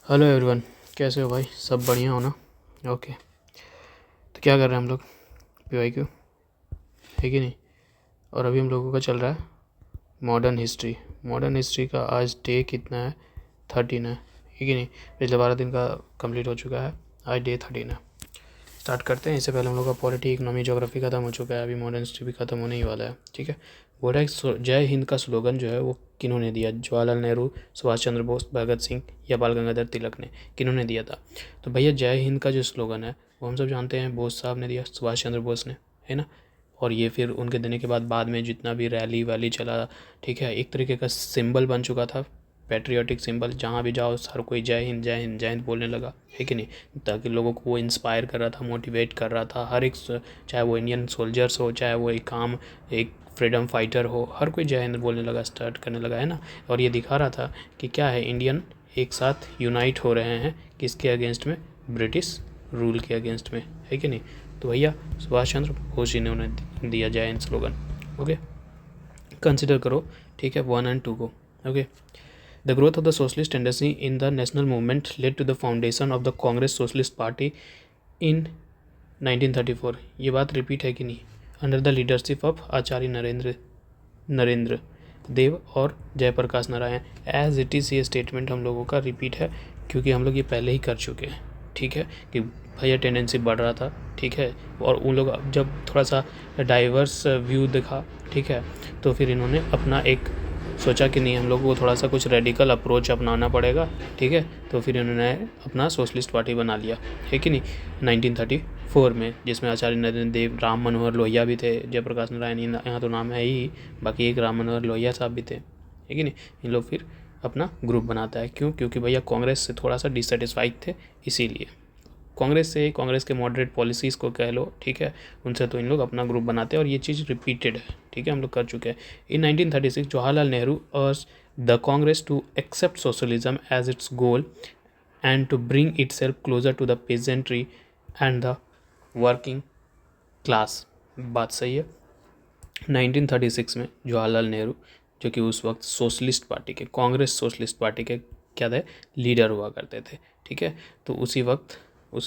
Hello everyone, कैसे हो भाई? सब बढ़िया हो ना? ओके। तो क्या कर रहे हैं हम लोग? PYQ है कि नहीं? और अभी हम लोगों का चल रहा है मॉडर्न हिस्ट्री का आज डे कितना है? 13 है कि नहीं? पिछले 12 दिन का कंप्लीट हो चुका है, आज डे 13 है। स्टार्ट करते हैं। इससे पहले हम लोग का पॉलिटी, इकोनॉमी, ज्योग्राफी खत्म हो चुका है, अभी मॉडर्न हिस्ट्री भी खत्म होने ही वाला है। ठीक है। बोला जय हिंद का स्लोगन जो है वो किन्होंने दिया? जवाहरलाल नेहरू, सुभाष चंद्र बोस, भगत सिंह या बाल गंगाधर तिलक ने? किन्होंने दिया था? तो भैया जय हिंद का जो स्लोगन है वो हम सब जानते हैं, बोस साहब ने दिया, सुभाष चंद्र बोस ने, है ना। और ये फिर उनके देने के बाद में जितना भी रैली वैली चला, ठीक है, एक तरीके का सिंबल बन चुका था, पैट्रियाटिक सिंबल। जहाँ भी जाओ हर कोई जय हिंद जय हिंद जय हिंद बोलने लगा, है कि नहीं? ताकि लोगों को वो इंस्पायर कर रहा था, मोटिवेट कर रहा था। हर एक, चाहे वो इंडियन सोल्जर्स हो, चाहे वो एक फ्रीडम फाइटर हो, हर कोई जय हिंद बोलने लगा, स्टार्ट करने लगा, है ना। और ये दिखा रहा था कि क्या है, इंडियन एक साथ यूनाइट हो रहे हैं किसके अगेंस्ट में? ब्रिटिश रूल के अगेंस्ट में, है कि नहीं। तो भैया सुभाष चंद्र बोस जी ने उन्हें दिया जय हिंद स्लोगन। ओके, कंसिडर करो, ठीक है, 1 और 2 को। Okay. The growth of the socialist tendency in the national movement led to the foundation of the Congress Socialist Party in 1934। ये बात रिपीट है कि नहीं? Under the leadership of Acharya Narendra Dev और Jayaprakash Narayan. As it is ये स्टेटमेंट हम लोगों का रिपीट है, क्योंकि हम लोग ये पहले ही कर चुके हैं। ठीक है, कि भैया टेंडेंसी बढ़ रहा था, ठीक है, और उन लोग जब थोड़ा सा डाइवर्स व्यू दिखा, ठीक है, तो फिर इन्होंने अपना एक सोचा कि नहीं, हम लोग को थोड़ा सा कुछ रेडिकल अप्रोच अपनाना पड़ेगा, ठीक है। तो फिर इन्होंने अपना सोशलिस्ट पार्टी बना लिया, है कि नहीं, 1934 में, जिसमें आचार्य नरेंद्र देव, राम मनोहर लोहिया भी थे, जयप्रकाश नारायण यहाँ तो नाम है ही, बाकी एक राम मनोहर लोहिया साहब भी थे, है कि नहीं। इन लोग फिर अपना ग्रुप बनाता है। क्यों? क्योंकि भैया कांग्रेस से थोड़ा सा डिससेटिस्फाइड थे, इसीलिए कांग्रेस के मॉडरेट पॉलिसीज़ को कह लो, ठीक है, उनसे तो इन लोग अपना ग्रुप बनाते हैं। और ये चीज़ रिपीटेड है, ठीक है, हम लोग कर चुके हैं। इन 1936 Jawaharlal Nehru urged the Congress to accept socialism as its goal and to bring itself closer to the peasantry and the working class. बात सही है। 1936 में जवाहरलाल नेहरू, जो कि उस वक्त सोशलिस्ट पार्टी के, कांग्रेस सोशलिस्ट पार्टी के क्या थे, लीडर हुआ करते थे, ठीक है। तो उसी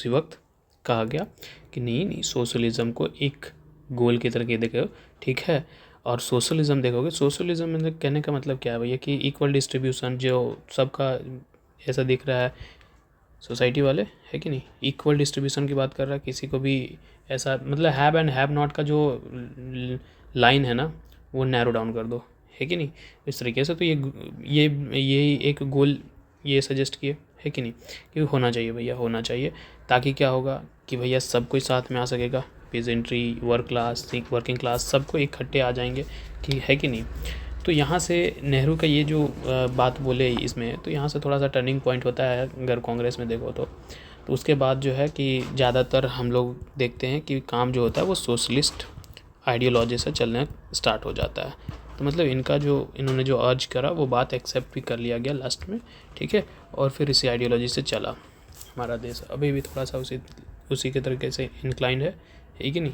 वक्त कहा गया कि नहीं, सोशलिज्म को एक गोल की तरह देखो, ठीक है। और सोशलिज्म देखोगे, सोशलिज्म में कहने का मतलब क्या है भैया, कि इक्वल डिस्ट्रीब्यूशन, जो सबका ऐसा दिख रहा है सोसाइटी वाले, है कि नहीं, इक्वल डिस्ट्रीब्यूशन की बात कर रहा है। किसी को भी ऐसा, मतलब हैव एंड हैव नॉट का जो लाइन है ना, वो नैरो डाउन कर दो, है कि नहीं, इस तरीके से। तो ये एक गोल ये सजेस्ट किए, है कि नहीं, कि होना चाहिए भैया, होना चाहिए। ताकि क्या होगा कि भैया सब कोई साथ में आ सकेगा, पेजेंट्री, वर्किंग क्लास, सबको इकट्ठे आ जाएंगे, कि है कि नहीं। तो यहाँ से नेहरू का ये जो बात बोले इसमें, तो यहाँ से थोड़ा सा टर्निंग पॉइंट होता है अगर कांग्रेस में देखो तो उसके बाद जो है कि ज़्यादातर हम लोग देखते हैं कि काम जो होता है वो सोशलिस्ट आइडियोलॉजी से चलने स्टार्ट हो जाता है। तो मतलब इन्होंने जो अर्ज करा वो बात एक्सेप्ट भी कर लिया गया लास्ट में, ठीक है। और फिर इसी आइडियोलॉजी से चला हमारा देश, अभी भी थोड़ा सा उसी के तरीके से इंक्लाइंड है कि नहीं।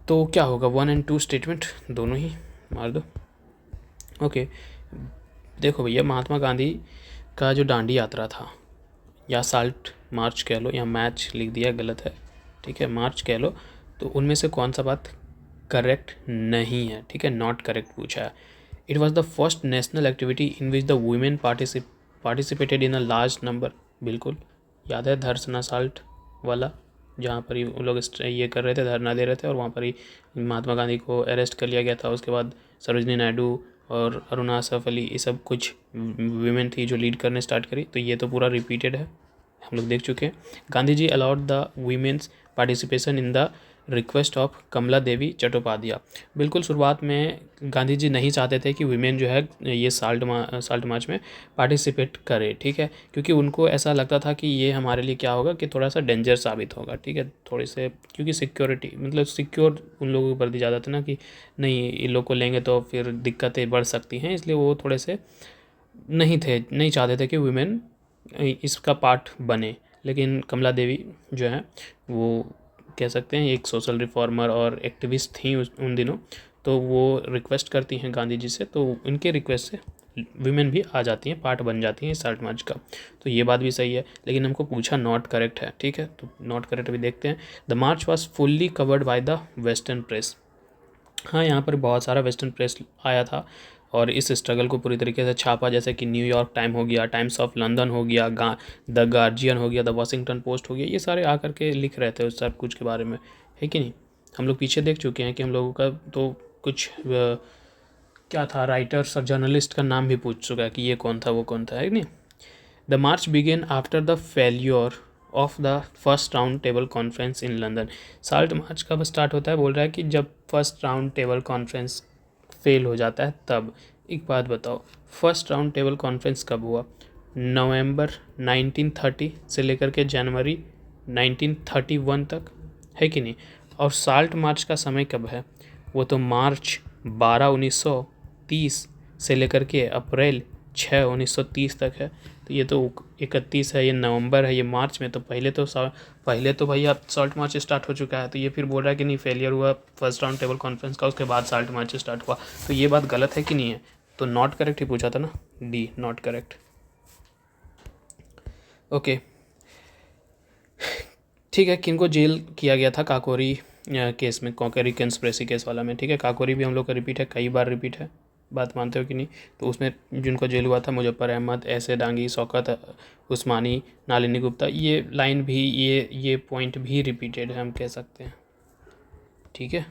तो क्या होगा, 1 और 2 स्टेटमेंट दोनों ही मार दो। ओके, देखो भैया, महात्मा गांधी का जो दांडी यात्रा था, या साल्ट मार्च कह लो, या मैच लिख दिया गलत है, ठीक है, मार्च कह लो, तो उनमें से कौन सा बात करेक्ट नहीं है, ठीक है, नॉट करेक्ट पूछा है। It was the first national activity in which the women participated in a large number. बिल्कुल याद है, धरसना साल्ट वाला, जहाँ पर ही उन लोग ये कर रहे थे, धरना दे रहे थे, और वहाँ पर ही महात्मा गांधी को अरेस्ट कर लिया गया था। उसके बाद सरोजनी नायडू और अरुणा असफ अली, ये सब कुछ वीमेन थी जो लीड करने स्टार्ट करी। तो ये तो पूरा रिपीटेड है, हम लोग देख चुके हैं। Gandhi ji allowed the women's participation in the request of Kamala Devi Chattopadhyay. बिल्कुल शुरुआत में गांधी जी नहीं चाहते थे कि वीमेन जो है ये साल्ट मार्च में पार्टिसिपेट करे, ठीक है, क्योंकि उनको ऐसा लगता था कि ये हमारे लिए क्या होगा, कि थोड़ा सा डेंजर साबित होगा, ठीक है, थोड़े से, क्योंकि सिक्योरिटी, मतलब सिक्योर उन लोगों के प्रति ज़्यादा था ना, कि नहीं, इन लोग को लेंगे तो फिर दिक्कतें बढ़ सकती हैं, इसलिए वो थोड़े से नहीं चाहते थे कि वुमेन इसका पार्ट बने। लेकिन कमला देवी जो है वो कह सकते हैं एक सोशल रिफॉर्मर और एक्टिविस्ट थी उन दिनों। तो वो रिक्वेस्ट करती हैं गांधी जी से, तो इनके रिक्वेस्ट से वीमेन भी आ जाती हैं, पार्ट बन जाती हैं साल्ट मार्च का। तो ये बात भी सही है, लेकिन हमको पूछा नॉट करेक्ट है, ठीक है, तो नॉट करेक्ट भी देखते हैं। The March was fully covered by the western press. हाँ, यहाँ पर बहुत सारा वेस्टर्न प्रेस आया था और इस स्ट्रगल को पूरी तरीके से छापा, जैसे कि न्यूयॉर्क टाइम हो गया, टाइम्स ऑफ लंदन हो गया, द गार्जियन हो गया, द वॉशिंगटन पोस्ट हो गया, ये सारे आकर के लिख रहे थे उस सब कुछ के बारे में, है कि नहीं। हम लोग पीछे देख चुके हैं कि हम लोगों का तो कुछ क्या था, राइटर्स और जर्नलिस्ट का नाम भी पूछ चुका है कि ये कौन था वो कौन था, है नहीं। The march began after the failure of the first round table conference in London. Salt march कब स्टार्ट होता है, बोल रहा है कि जब first round table conference fail हो जाता है तब। एक बात बताओ, फर्स्ट राउंड टेबल कॉन्फ्रेंस कब हुआ? नवंबर 1930 से लेकर के जनवरी 1931 तक, है कि नहीं। और साल्ट मार्च का समय कब है? वो तो मार्च 12 1930 से लेकर के अप्रैल 6 1930 तक है। तो ये तो 31 है, ये नवंबर है, ये मार्च में। तो पहले तो भैया साल्ट मार्च स्टार्ट हो चुका है। तो ये फिर बोल रहा है कि नहीं, फेलियर हुआ फर्स्ट राउंड टेबल कॉन्फ्रेंस का, उसके बाद साल्ट मार्च स्टार्ट हुआ। तो ये बात गलत है कि नहीं है? तो नॉट करेक्ट ही पूछा था ना, डी नॉट करेक्ट। ओके, ठीक है। किनको जेल किया गया था काकोरी केस में, काकोरी कंस्पिरेसी केस वाला में, ठीक है। काकोरी भी हम लोग का रिपीट है, कई बार रिपीट है, बात मानते हो कि नहीं। तो उसमें जिनको जेल हुआ था, मुजफ्फर अहमद, ऐसे डांगी, शौकत उस्मानी, नलिनी गुप्ता, ये लाइन भी, ये पॉइंट भी रिपीटेड है, हम कह सकते हैं, ठीक है।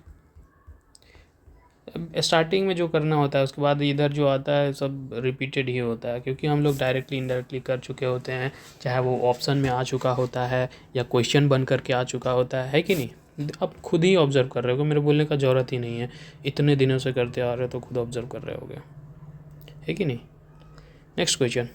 स्टार्टिंग में जो करना होता है, उसके बाद इधर जो आता है सब रिपीटेड ही होता है, क्योंकि हम लोग डायरेक्टली इनडायरेक्टली कर चुके होते हैं, चाहे वो ऑप्शन में आ चुका होता है या क्वेश्चन बन करके आ चुका होता है कि नहीं। आप खुद ही ऑब्जर्व कर रहे हो, मेरे बोलने का ज़रूरत ही नहीं है, इतने दिनों से करते आ रहे हो तो खुद ऑब्जर्व कर रहे होगे, है कि नहीं। Next question,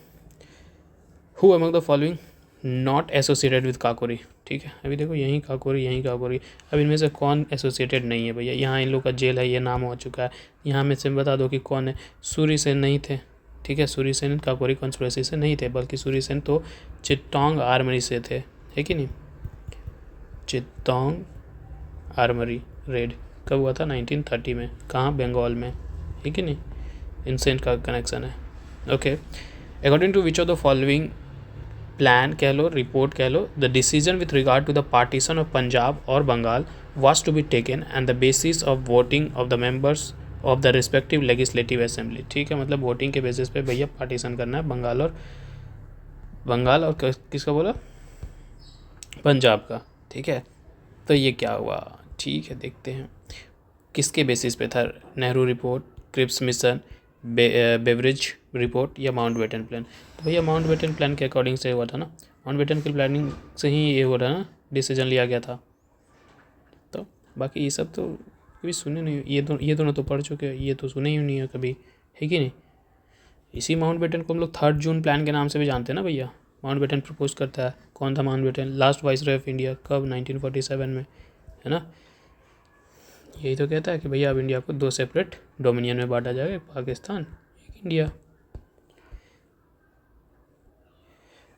who among the following not associated with Kakori, ठीक है। अभी देखो, यहीं काकोरी। अब इनमें से कौन एसोसिएटेड नहीं है भैया? यहाँ इन लोग का जेल है, ये नाम हो चुका है। यहाँ में से बता दो कि कौन है। सूर्य सेन नहीं थे, ठीक है। सूर्य सेन काकोरी कॉन्स्पिरेसी से नहीं थे, बल्कि सूर्य सेन तो चित्तौंग आर्मरी से थे, है कि नहीं। चित्तौंग आर्मरी रेड कब हुआ था? 1930 में। कहाँ? बंगाल में, है कि नहीं। इनसे इनका कनेक्शन है। Okay, according to which of the following plan कह लो, रिपोर्ट कह लो, the decision with regard to the partition of Punjab और Bengal was to be taken and the basis of voting of the members of the respective legislative assembly, ठीक है। मतलब voting के basis पे भैया पार्टीशन करना है बंगाल और किसका बोला? पंजाब का, ठीक है। तो ये क्या हुआ, ठीक है, देखते हैं किसके बेसिस पे था। Nehru report, Cripps mission, Beveridge report या माउंटबेटन प्लान। तो भैया माउंटबेटन प्लान के अकॉर्डिंग से हुआ था ना, माउंटबेटन की प्लानिंग से ही ये हुआ था ना, डिसीजन लिया गया था। तो बाकी ये सब तो कभी सुने नहीं, ये दोनों तो पढ़ चुके हैं, ये तो सुने ही नहीं है कभी, है कि नहीं। इसी माउंटबेटन को हम लोग 3 जून प्लान के नाम से भी जानते हैं ना भैया। माउंटबेटन प्रपोज करता है, कौन था Mountbatten? Last viceroy of India, कब? 1947 में, है ना। यही तो कहता है कि भैया अब इंडिया को 2 सेपरेट डोमिनियन में बांटा जाएगा, एक पाकिस्तान, एक India.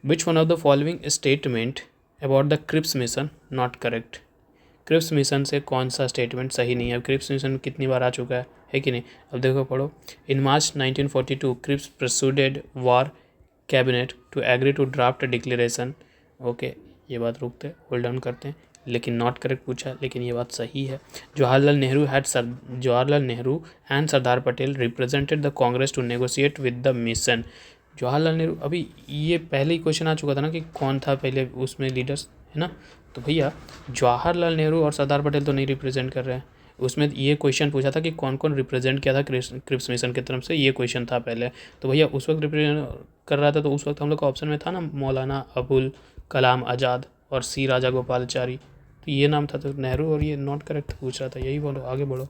Which one of the following statement about the Cripps mission not correct? Cripps mission से कौन सा स्टेटमेंट सही नहीं है? अब क्रिप्स मिशन कितनी बार आ चुका है कि नहीं। अब देखो, पढ़ो। In March 1942 Cripps persuaded war cabinet to agree to draft declaration. Okay, ये बात रुकते, होल्ड डाउन करते हैं। लेकिन नॉट करेक्ट पूछा, लेकिन ये बात सही है। Jawaharlal Nehru and Sardar Patel represented the Congress to negotiate with the mission. Jawaharlal Nehru, अभी ये पहले ही क्वेश्चन आ चुका था ना कि कौन था पहले उसमें लीडर्स, है ना। तो भैया जवाहरलाल नेहरू और सरदार पटेल तो नहीं रिप्रेजेंट कर रहे हैं उसमें। ये क्वेश्चन पूछा था कि कौन कौन रिप्रेजेंट किया था क्रिप्स मिशन की तरफ से, ये क्वेश्चन था पहले। तो भैया उस वक्त रिप्रेजेंट कर रहा था, तो उस वक्त हम लोग का ऑप्शन में था ना, मौलाना अबुल कलाम आज़ाद और सी राजा गोपालाचारी। तो ये नाम था, तो नेहरू। और ये नॉट करेक्ट पूछ रहा था, यही बोलो, आगे बढ़ो।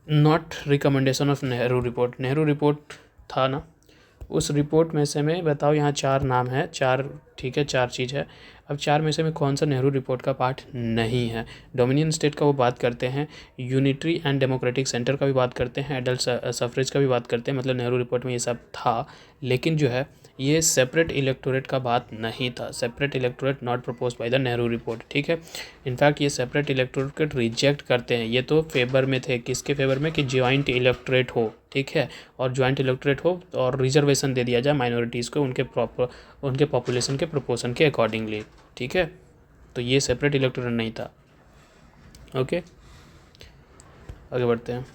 Not recommendation of Nehru report, Nehru report था ना, उस रिपोर्ट में से में बताओ, यहाँ 4 नाम है, 4, ठीक है, 4 चीज़ है। अब 4 में से में कौन सा नेहरू रिपोर्ट का पार्ट नहीं है? डोमिनियन स्टेट का वो बात करते हैं, यूनिटरी एंड डेमोक्रेटिक सेंटर का भी बात करते हैं, एडल्ट सफरेज का भी बात करते हैं। मतलब नेहरू रिपोर्ट में ये सब था, लेकिन जो है ये सेपरेट इलेक्टोरेट का बात नहीं था। Separate electorate not propose by the Nehru report, ठीक है। इनफैक्ट ये सेपरेट इलेक्टोरेट रिजेक्ट करते हैं। ये तो फेवर में थे, किसके फेवर में? कि ज्वाइंट इलेक्टोरेट हो, ठीक है, और ज्वाइंट इलेक्टोरेट हो और रिजर्वेशन दे दिया जाए माइनॉरिटीज़ को उनके पॉपुलेशन के प्रोपोर्शन के अकॉर्डिंगली, ठीक है। तो ये सेपरेट इलेक्टोरेट नहीं था। ओके, आगे बढ़ते हैं।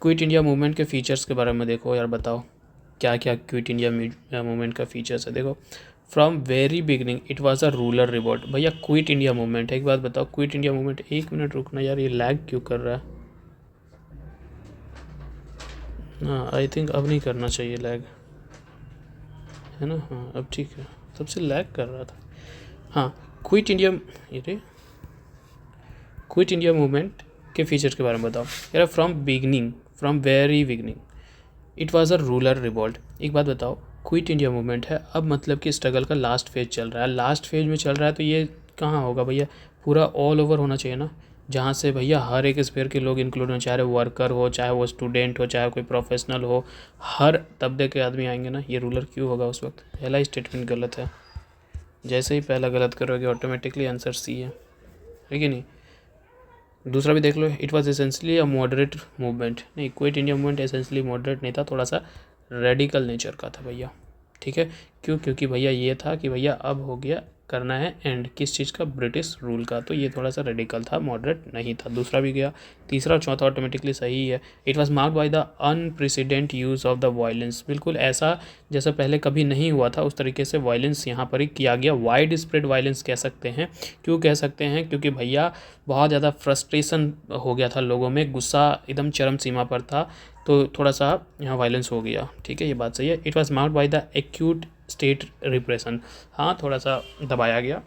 क्विट इंडिया मूवमेंट के फीचर्स के बारे में देखो यार, बताओ क्या क्या क्विट इंडिया मूवमेंट का फीचर्स है। देखो, from very beginning it was a rural revolt. भैया क्विट इंडिया मूवमेंट है, एक बात बताओ, क्विट इंडिया मूवमेंट, एक मिनट रुकना यार, ये लैग क्यों कर रहा है। हाँ, आई थिंक अब नहीं करना चाहिए लैग, है ना। हाँ अब ठीक है, तब से लैग कर रहा था। हाँ, क्विट इंडिया, ये क्विट इंडिया मूवमेंट के फीचर्स के बारे में बताओ यार। From very beginning it was a rural revolt. एक बात बताओ, क्विट इंडिया मूवमेंट है, अब मतलब कि स्ट्रगल का लास्ट फेज चल रहा है, लास्ट फेज में चल रहा है, तो ये कहाँ होगा भैया, पूरा ऑल ओवर होना चाहिए ना, जहाँ से भैया हर एक स्फीयर के लोग इंक्लूड हों, चाहे वो वर्कर हो, चाहे वो स्टूडेंट हो, चाहे कोई प्रोफेशनल हो, हर तबके के आदमी आएंगे ना। ये रूलर क्यों होगा उस वक्त, पहला स्टेटमेंट गलत है। जैसे ही पहला गलत करोगे ऑटोमेटिकली आंसर सी है कि नहीं। दूसरा भी देख लो, it was essentially a moderate movement. नहीं, quit India movement essentially moderate नहीं था, थोड़ा सा रेडिकल नेचर का था भैया, ठीक है। क्यों, क्योंकि भैया ये था कि भैया अब हो गया करना है एंड किस चीज़ का, ब्रिटिश रूल का, तो ये थोड़ा सा रेडिकल था, मॉडरेट नहीं था। दूसरा भी गया, तीसरा और चौथा ऑटोमेटिकली सही है। It was marked by the unprecedented use of the violence. बिल्कुल ऐसा जैसा पहले कभी नहीं हुआ था उस तरीके से वायलेंस यहाँ पर ही किया गया। वाइड स्प्रेड वायलेंस कह सकते हैं। क्यों कह सकते हैं, क्योंकि भैया बहुत ज़्यादा फ्रस्ट्रेशन हो गया था लोगों में, गुस्सा एकदम चरम सीमा पर था, तो थोड़ा सा यहाँ वायलेंस हो गया, ठीक है, ये बात सही है। It was marked by the acute state repression. हाँ, थोड़ा सा दबाया गया,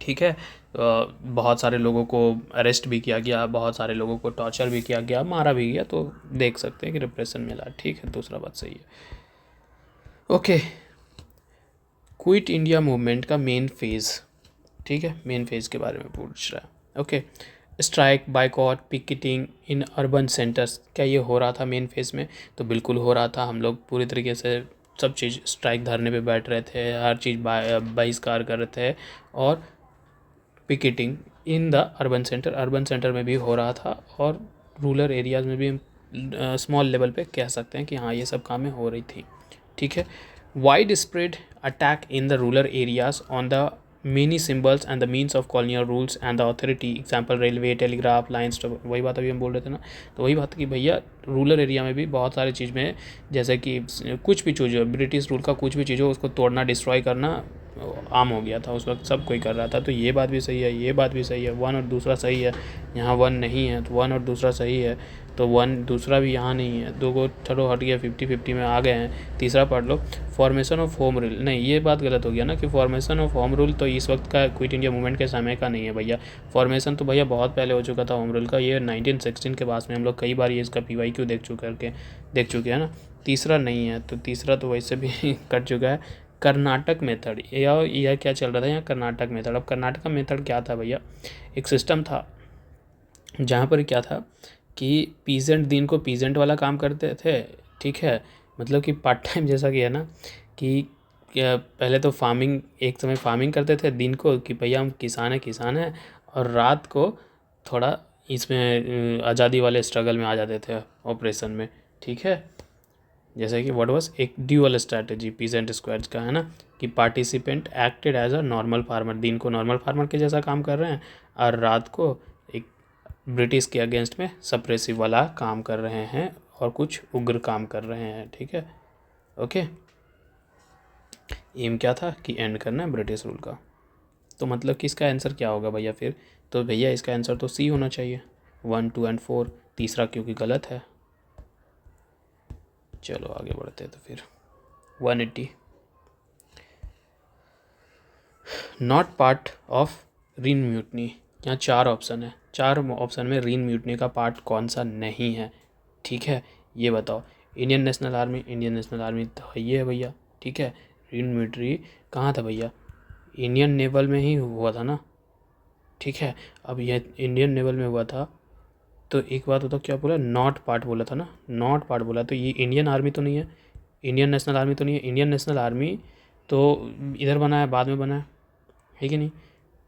ठीक है। बहुत सारे लोगों को अरेस्ट भी किया गया, बहुत सारे लोगों को टॉर्चर भी किया गया, मारा भी गया, तो देख सकते हैं कि रिप्रेशन मिला, ठीक है, दूसरा बात सही है। ओके, क्विट इंडिया मूवमेंट का मेन फेज़, ठीक है, मेन फेज़ के बारे में पूछ रहा है। Okay, strike, boycott, picketing in urban centres, क्या ये हो रहा था मेन फेज़ में? तो बिल्कुल हो रहा था। हम लोग पूरी तरीके से सब चीज़ स्ट्राइक, धरने पे बैठ रहे थे, हर चीज़ बहिष्कार कर रहे थे, और picketing in the urban centre में भी हो रहा था, और रूरल एरियाज़ में भी स्मॉल लेवल पे कह सकते हैं कि हाँ ये सब कामें हो रही थी, ठीक है। Wide spread attack in the rural areas on the many symbols and the means of colonial rules and the authority, example railway, telegraph lines, वही बात अभी हम बोल रहे थे ना। तो वही बात कि भैया रूरल एरिया में भी बहुत सारी चीज़ में, जैसे कि कुछ भी चीज़ हो, ब्रिटिश रूल का कुछ भी चीज़ हो, उसको तोड़ना, डिस्ट्रॉय करना आम हो गया था उस वक्त, सब कोई कर रहा था। तो ये बात भी सही है, ये बात भी सही है, वन और दूसरा सही है। यहाँ वन नहीं है तो वन और दूसरा सही है, तो वन दूसरा भी यहाँ नहीं है, दो को थोड़ा हट गया, 50-50 में आ गए हैं। तीसरा पढ़ लो, फॉर्मेशन ऑफ होम रूल, नहीं ये बात गलत हो गया ना, कि फॉर्मेशन ऑफ होम रूल तो इस वक्त का क्विट इंडिया मूवमेंट के समय का नहीं है भैया। फॉर्मेशन तो भैया बहुत पहले हो चुका था होम रूल का, ये 1916 के बाद में, हम लोग कई बार ये इसका PYQ देख चुके हैं ना। तीसरा नहीं है, तो तीसरा तो वैसे भी कट चुका है। कर्नाटक मेथड, यह क्या चल रहा था यहाँ, कर्नाटक मेथड। अब कर्नाटक मेथड क्या था भैया, एक सिस्टम था जहाँ पर क्या था कि पीजेंट दिन को पीजेंट वाला काम करते थे, ठीक है, मतलब कि पार्ट टाइम जैसा कि है ना, कि क्या पहले तो फार्मिंग, एक समय फार्मिंग करते थे दिन को, कि भैया हम किसान हैं, और रात को थोड़ा इसमें आज़ादी वाले स्ट्रगल में आ जाते थे, ऑपरेशन में, ठीक है। जैसे कि व्हाट वाज एक ड्यूअल स्ट्रैटेजी पीजेंट स्क्वाड्स का, है ना, कि participant acted as a normal farmer, दिन को नॉर्मल फार्मर के जैसा काम कर रहे हैं, और रात को एक ब्रिटिश के अगेंस्ट में सप्रेसिव वाला काम कर रहे हैं, और कुछ उग्र काम कर रहे हैं, ठीक है। ओके, एम क्या था कि एंड करना है ब्रिटिश रूल का। तो मतलब कि इसका आंसर क्या होगा भैया फिर, तो भैया इसका आंसर तो सी होना चाहिए, 1, 2 एंड 4, तीसरा क्योंकि गलत है। चलो आगे बढ़ते हैं, तो फिर 180, not part of RIN mutiny. यहाँ 4 ऑप्शन है, 4 ऑप्शन में रीन म्यूटनी का पार्ट कौन सा नहीं है, ठीक है, ये बताओ। इंडियन नेशनल आर्मी तो ये है भैया, ठीक है। रीन म्यूटनी कहाँ था भैया, इंडियन नेवल में ही हुआ था ना, ठीक है। अब ये इंडियन नेवल में हुआ था, तो एक बात होता, क्या बोला, नॉट पार्ट बोला था ना, नॉट पार्ट बोला, तो ये इंडियन आर्मी तो नहीं है, इंडियन नेशनल आर्मी तो नहीं है। इंडियन नेशनल आर्मी तो इधर बना है, बाद में बना है कि नहीं,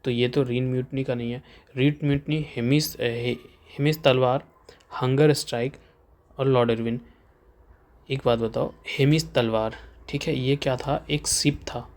तो ये तो रीन म्यूटनी का नहीं है। रीन म्यूटनी, हिमिस तलवार, हंगर स्ट्राइक, और लॉर्ड इरविन, एक बात बताओ, हेमिस तलवार, ठीक है, ये क्या था, एक शिप था,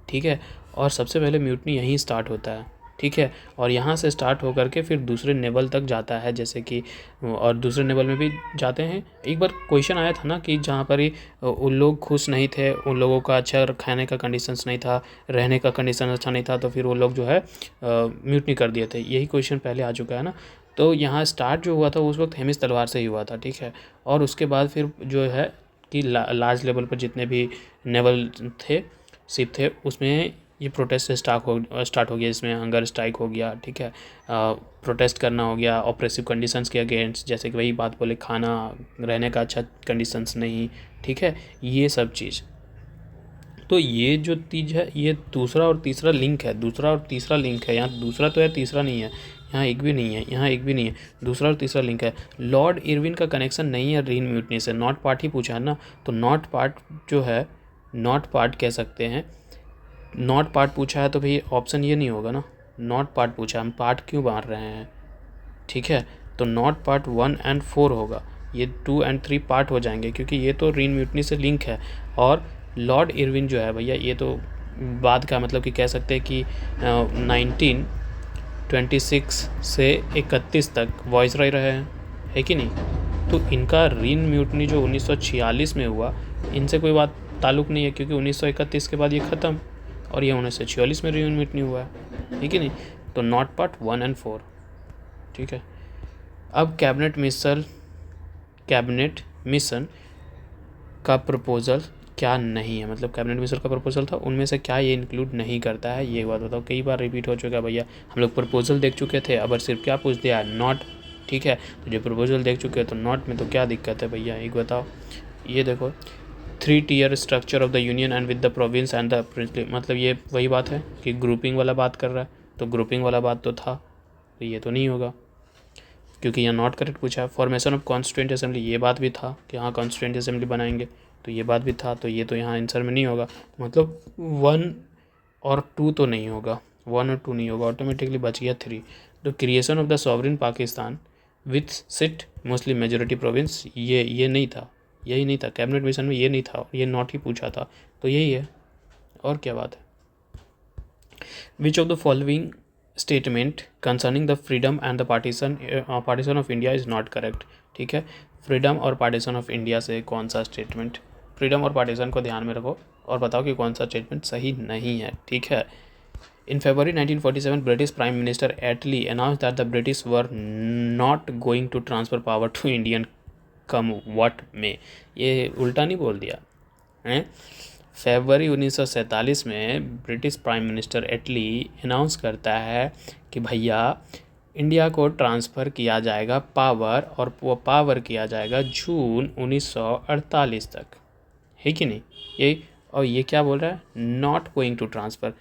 ठीक है, और सबसे पहले म्यूटनी यहीं स्टार्ट होता है, ठीक है, और यहाँ से स्टार्ट होकर के फिर दूसरे नेवल तक जाता है, जैसे कि और दूसरे नेवल में भी जाते हैं। एक बार क्वेश्चन आया था ना कि जहाँ पर ही उन लोग खुश नहीं थे, उन लोगों का अच्छा खाने का कंडीशंस नहीं था, रहने का कंडीशन अच्छा नहीं था, तो फिर वो लोग जो है म्यूटनी कर दिए थे, यही क्वेश्चन पहले आ चुका है ना। तो यहाँ स्टार्ट जो हुआ था उस वक्त हेमिस तलवार से ही हुआ था, ठीक है, और उसके बाद फिर जो है कि लार्ज लेवल पर जितने भी नेवल थे, शिप थे, उसमें ये प्रोटेस्ट स्टार्ट हो गया, इसमें हंगर स्ट्राइक हो गया, ठीक है, प्रोटेस्ट करना हो गया ऑप्रेसिव कंडीशंस के अगेंस्ट, जैसे कि वही बात बोले, खाना, रहने का अच्छा कंडीशंस नहीं, ठीक है, ये सब चीज़। तो ये जो चीज़ है, ये दूसरा और तीसरा लिंक है, दूसरा और तीसरा लिंक है, यहाँ दूसरा तो है, तीसरा नहीं है, यहाँ एक भी नहीं है, यहाँ एक भी नहीं है, दूसरा और तीसरा लिंक है। लॉर्ड इरविन का कनेक्शन नहीं है रीन म्यूटनी से, नॉट पार्ट ही पूछा है ना, तो नॉट पार्ट जो है, नॉट पार्ट कह सकते हैं, नॉट पार्ट पूछा है तो भाई ऑप्शन ये नहीं होगा ना, नॉट पार्ट पूछा, हम पार्ट क्यों बांट रहे हैं, ठीक है, तो नॉट पार्ट 1 एंड 4 होगा, ये 2 एंड 3 पार्ट हो जाएंगे, क्योंकि ये तो रीन म्यूटनी से लिंक है। और लॉर्ड इरविन जो है भैया, ये तो बाद का, मतलब कि कह सकते हैं कि 1926 से 31 तक वॉइसरॉय रहे हैं, है कि नहीं। तो इनका रीन म्यूटनी जो 1946 में हुआ, इनसे कोई बात ताल्लुक़ नहीं है, क्योंकि 1931 के बाद ये ख़त्म, और ये 1946 में रीन म्यूटनी हुआ है कि नहीं। तो नॉट पार्ट 1 एंड 4, ठीक है। अब कैबिनेट मिशन का प्रपोज़ल क्या नहीं है, मतलब कैबिनेट मिशन का प्रपोजल था, उनमें से क्या ये इंक्लूड नहीं करता है, ये बात बताओ। कई बार रिपीट हो चुका है भैया, हम लोग प्रपोजल देख चुके थे, अब सिर्फ क्या पूछ दिया, नॉट, ठीक है। तो जो प्रपोजल देख चुके हैं तो नॉट में तो क्या दिक्कत है भैया, एक बताओ। ये देखो, 3 tier structure of the union and with the province and the princely, मतलब ये वही बात है कि ग्रुपिंग वाला बात कर रहा है, तो ग्रुपिंग वाला बात तो था, तो ये तो नहीं होगा, क्योंकि यहाँ नॉट करेक्ट पूछा है। फॉर्मेशन ऑफ कॉन्स्टिट्यूएंट असेंबली, ये बात भी था कि हाँ कॉन्स्टिट्यूएंट असेंबली बनाएंगे, तो ये बात भी था, तो ये तो यहाँ आंसर में नहीं होगा, मतलब 1 और 2 तो नहीं होगा, 1 और 2 नहीं होगा, ऑटोमेटिकली बच गया 3। The creation of the sovereign Pakistan with sit mostly majority province, ये नहीं था, यही नहीं था कैबिनेट मिशन में, ये नहीं था, ये नॉट ही पूछा था, तो यही है, और क्या बात है। विच of the following statement concerning the freedom and the partition of India is not correct, ठीक है। फ्रीडम और पार्टीशन ऑफ इंडिया से कौन सा स्टेटमेंट, फ्रीडम और पार्टीशन को ध्यान में रखो और बताओ कि कौन सा स्टेटमेंट सही नहीं है, ठीक है। In February 1947, British Prime Minister Attlee announced that the British were not going to transfer power to Indian come what may। ये उल्टा नहीं बोल दिया हैं। फरवरी 1947 में ब्रिटिश प्राइम मिनिस्टर एटली अनाउंस करता है कि भैया इंडिया को ट्रांसफ़र किया जाएगा पावर, और वो पावर किया जाएगा जून 1948 तक, है कि नहीं। यही, और ये क्या बोल रहा है, नॉट गोइंग टू ट्रांसफ़र,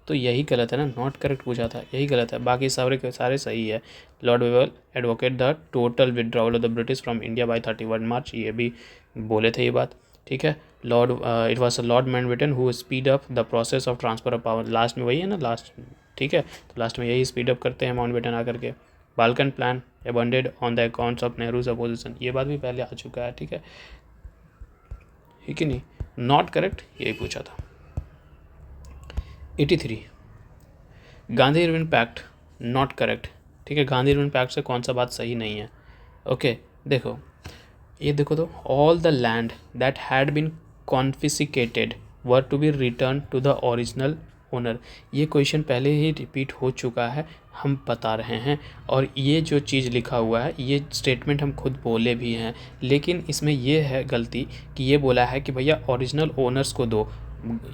तो यही गलत है ना, नॉट करेक्ट पूछा था, यही गलत है, बाकी सारे के सारे सही है। Lord Wavell advocate the total withdrawal of the British from India by 31 मार्च, ये भी बोले थे ये बात, ठीक है। Lord it was Lord Mountbatten who speed up the process of transfer of power, last में वही है ना, लास्ट, ठीक है, तो लास्ट में यही स्पीड अप करते हैं माउंटबेटन आकर के। Balkan plan abandoned on the accounts of Nehru's opposition, ये बात भी पहले आ चुका है, ठीक है कि नहीं। नॉट करेक्ट यही पूछा था। 83 Gandhi Irwin pact, not correct, ठीक है। गांधी इरविन पैक्ट से कौन सा बात सही नहीं है, ओके। देखो ये देखो, तो all the land that had been confiscated were to be return to the original owner, ये क्वेश्चन पहले ही रिपीट हो चुका है, हम बता रहे हैं, और ये जो चीज़ लिखा हुआ है, ये स्टेटमेंट हम खुद बोले भी हैं, लेकिन इसमें ये है गलती कि ये बोला है कि भैया ओरिजिनल ओनर्स को दो।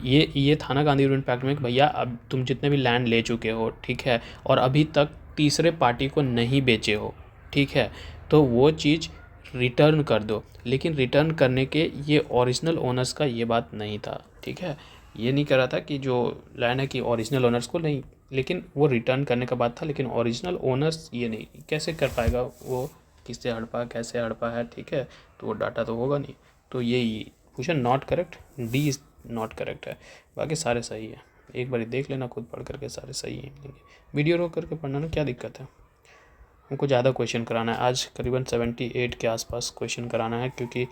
ये था ना गांधी इरविन पैक्ट में कि भैया अब तुम जितने भी लैंड ले चुके हो, ठीक है, और अभी तक तीसरे पार्टी को नहीं बेचे हो, ठीक है, तो वो चीज़ रिटर्न कर दो, लेकिन रिटर्न करने के ये ओरिजिनल ओनर्स का ये बात नहीं था, ठीक है। ये नहीं कह रहा था कि जो लैंड है कि ओरिजिनल ओनर्स को नहीं, लेकिन वो रिटर्न करने का बात था, लेकिन ओरिजिनल ओनर्स ये नहीं, कैसे कर पाएगा वो, किससे हड़पा, कैसे हड़पा है, ठीक है, तो वो डाटा तो होगा नहीं, तो यही पूछा, not correct, D is not correct है, बाकी सारे सही है। एक बार देख लेना खुद पढ़ करके, सारे सही हैं, वीडियो रोक करके पढ़ना ना, क्या दिक्कत है। हमको ज़्यादा क्वेश्चन कराना है आज, करीबन 78 के आसपास क्वेश्चन कराना है, क्योंकि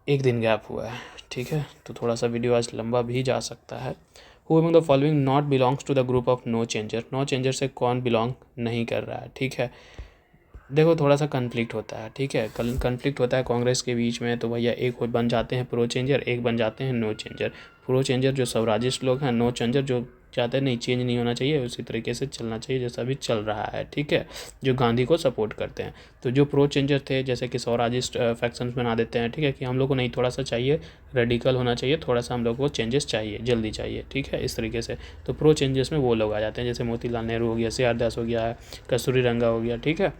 एक दिन गैप हुआ है, ठीक है। तो थोड़ा सा वीडियो आज लंबा भी जा सकता है। Who among the following not belongs to the group of no changer, no changer से कौन बिलोंग नहीं कर रहा है, ठीक है। देखो थोड़ा सा कन्फ्लिक्ट होता है, ठीक है, कन्फ्लिक्ट होता है कांग्रेस के बीच में, तो भैया एक बन जाते हैं प्रो चेंजर, एक बन जाते हैं नो चेंजर। प्रो चेंजर जो स्वराजिस्ट लोग हैं, नो चेंजर जो चाहते हैं नहीं चेंज नहीं होना चाहिए, उसी तरीके से चलना चाहिए जैसा भी चल रहा है, ठीक है, जो गांधी को सपोर्ट करते हैं। तो जो प्रो चेंजर थे जैसे कि स्वराजिस्ट फैक्शंस बना देते हैं, ठीक है, कि हम लोग को नहीं थोड़ा सा चाहिए, रेडिकल होना चाहिए, थोड़ा सा हम लोग को चेंजेस चाहिए, जल्दी चाहिए, ठीक है, इस तरीके से। तो प्रो चेंजेस में वो लोग आ जाते हैं, जैसे मोतीलाल नेहरू हो गया, CR दास हो गया, कस्तूरी रंगा हो गया, ठीक है।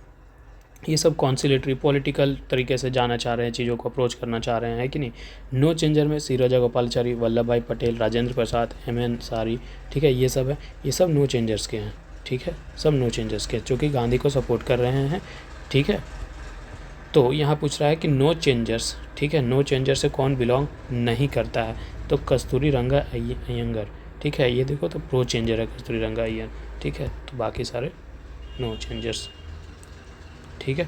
ये सब कॉन्सिलेटरी पॉलिटिकल तरीके से जाना चाह रहे हैं, चीज़ों को अप्रोच करना चाह रहे हैं कि नहीं। नो चेंजर में सी राजागोपालाचारी, वल्लभ भाई पटेल, राजेंद्र प्रसाद, MN सारी, ठीक है, ये सब है, ये सब नो चेंजर्स के हैं, ठीक है, सब नो चेंजर्स के जो कि गांधी को सपोर्ट कर रहे हैं, ठीक है। तो यहाँ पूछ रहा है कि नो चेंजर्स, ठीक है, नो चेंजर से कौन बिलोंग नहीं करता है, तो कस्तूरी रंगा अय्यंगार, ठीक है, ये देखो तो प्रो चेंजर है कस्तूरी रंगा अय्यर, ठीक है, तो बाकी सारे नो चेंजर्स, ठीक है।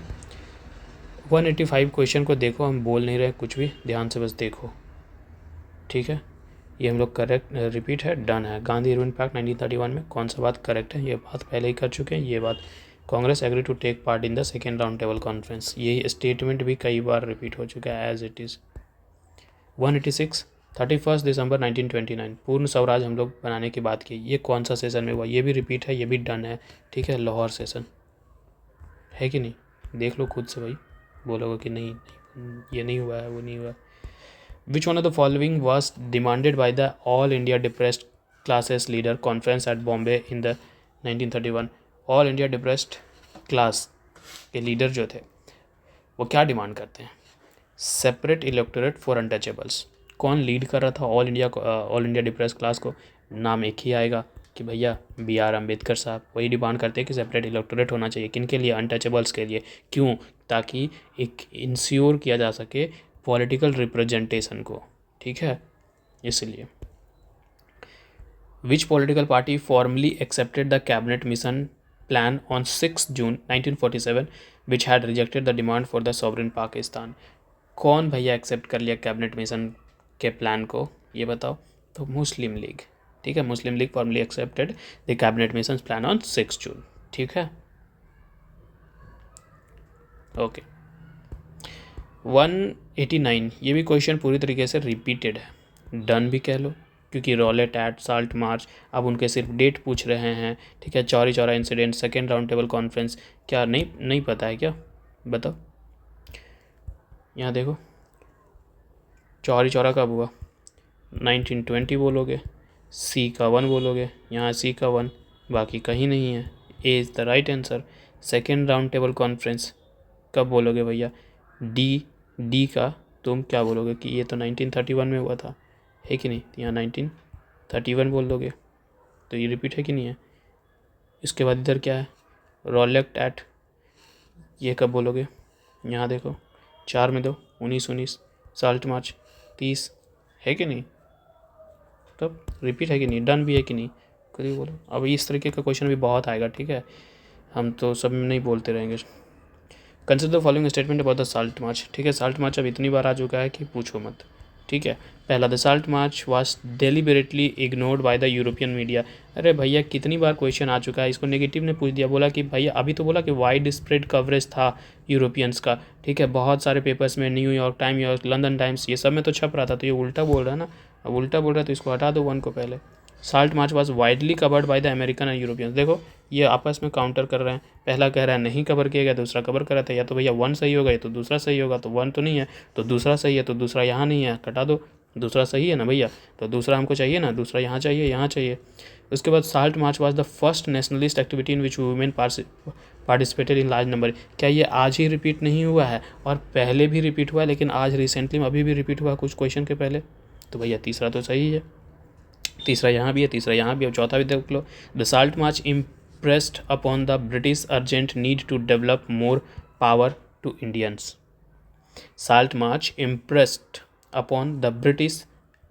185 क्वेश्चन को देखो, हम बोल नहीं रहे कुछ भी, ध्यान से बस देखो, ठीक है। ये हम लोग करेक्ट रिपीट है, डन है। गांधी इरविन पैक्ट 1931 में कौन सा बात करेक्ट है, ये बात पहले ही कर चुके हैं, ये बात। Congress agree to take part in the second round table conference, ये स्टेटमेंट भी कई बार रिपीट हो चुका है एज इट इज़। 186 31 दिसंबर 1929 पूर्ण स्वराज हम लोग बनाने की बात की, ये कौन सा सेशन में हुआ, ये भी रिपीट है, ये भी डन है, ठीक है, लाहौर सेशन है कि नहीं, देख लो खुद से भाई, बोलोगे कि नहीं ये नहीं हुआ है, वो नहीं हुआ। Which one of the following was demanded by the all India depressed classes leader conference at Bombay in the 1931। All India depressed class के लीडर जो थे वो क्या डिमांड करते हैं, सेपरेट इलेक्टोरेट फॉर अनटचेबल्स। कौन लीड कर रहा था ऑल इंडिया डिप्रेस्ड क्लास को, नाम एक ही आएगा कि भैया BR अम्बेडकर साहब, वही डिमांड करते हैं कि सेपरेट इलेक्टोरेट होना चाहिए, किन के लिए, अनटचेबल्स के लिए। क्यों, ताकि एक इंश्योर किया जा सके पॉलिटिकल रिप्रेजेंटेशन को, ठीक है, इसलिए। विच political party formally accepted the cabinet mission plan on 6 June 1947 which had rejected the demand for the sovereign Pakistan. कौन भैया एक्सेप्ट कर लिया कैबिनेट मिशन के प्लान को, ये बताओ, तो मुस्लिम लीग, ठीक है, Muslim league formally accepted the cabinet mission plan on 6 June, ठीक है, ओके। 189 ये भी क्वेश्चन पूरी तरीके से रिपीटेड है, डन भी कह लो, क्योंकि रॉलेट एट साल्ट मार्च, अब उनके सिर्फ डेट पूछ रहे हैं, ठीक है। Chauri Chaura incident, second round table conference, क्या नहीं पता है क्या, बताओ। यहाँ देखो चौरी चौरा कब हुआ, 1920 बोलोगे, C का 1 बोलोगे, यहाँ C का 1, बाकी कहीं नहीं है, A is the right answer. Second round table conference कब बोलोगे भैया, D का तुम क्या बोलोगे कि ये तो 1931 में हुआ था, है कि नहीं, यहाँ 1931 बोल दोगे, तो ये रिपीट है कि नहीं है। इसके बाद इधर क्या है, रॉलेट एट, ये कब बोलोगे, यहाँ देखो 4 में 2 19 साल्ट मार्च 30, है कि नहीं, तब रिपीट है कि नहीं, डन भी है कि नहीं, खुद ही बोलो। अब इस तरीके का क्वेश्चन भी बहुत आएगा, ठीक है, हम तो सब में नहीं बोलते रहेंगे। Consider the following statement about the salt मार्च, ठीक है, साल्ट मार्च अब इतनी बार आ चुका है कि पूछो मत, ठीक है। पहला, the salt March was deliberately ignored by the European media. अरे भैया कितनी बार क्वेश्चन आ चुका है, इसको नेगेटिव ने पूछ दिया, बोला कि भैया अभी तो बोला कि वाइड स्प्रेड कवरेज था यूरोपियंस का, ठीक है, बहुत सारे पेपर्स में, न्यूयॉर्क टाइम, लंदन टाइम्स, ये सब में तो छप रहा था, तो ये उल्टा बोल रहा है ना, अब उल्टा बोल रहा है तो इसको हटा दो 1 को पहले। Salt march was widely covered by the American and Europeans, देखो ये आपस में काउंटर कर रहे हैं, पहला कह रहा है नहीं कवर किया गया, दूसरा कवर कर रहा था, या तो भैया 1 सही होगा या तो दूसरा सही होगा, तो 1 तो नहीं है तो दूसरा सही है, तो दूसरा यहाँ नहीं है, कटा दो, दूसरा सही है ना भैया, तो दूसरा हमको चाहिए ना, दूसरा यहाँ चाहिए। उसके बाद salt march was the first nationalist activity in which women participated in large number. क्या ये आज ही रिपीट नहीं हुआ है, और पहले भी रिपीट हुआ है, लेकिन आज रिसेंटली में अभी भी रिपीट हुआ कुछ क्वेश्चन के पहले, तो भैया तीसरा तो सही है, तीसरा यहाँ भी है, तीसरा यहाँ भी है, चौथा भी देख लो। The salt march impressed upon the British urgent need to develop more power to Indians. Salt March impressed upon the British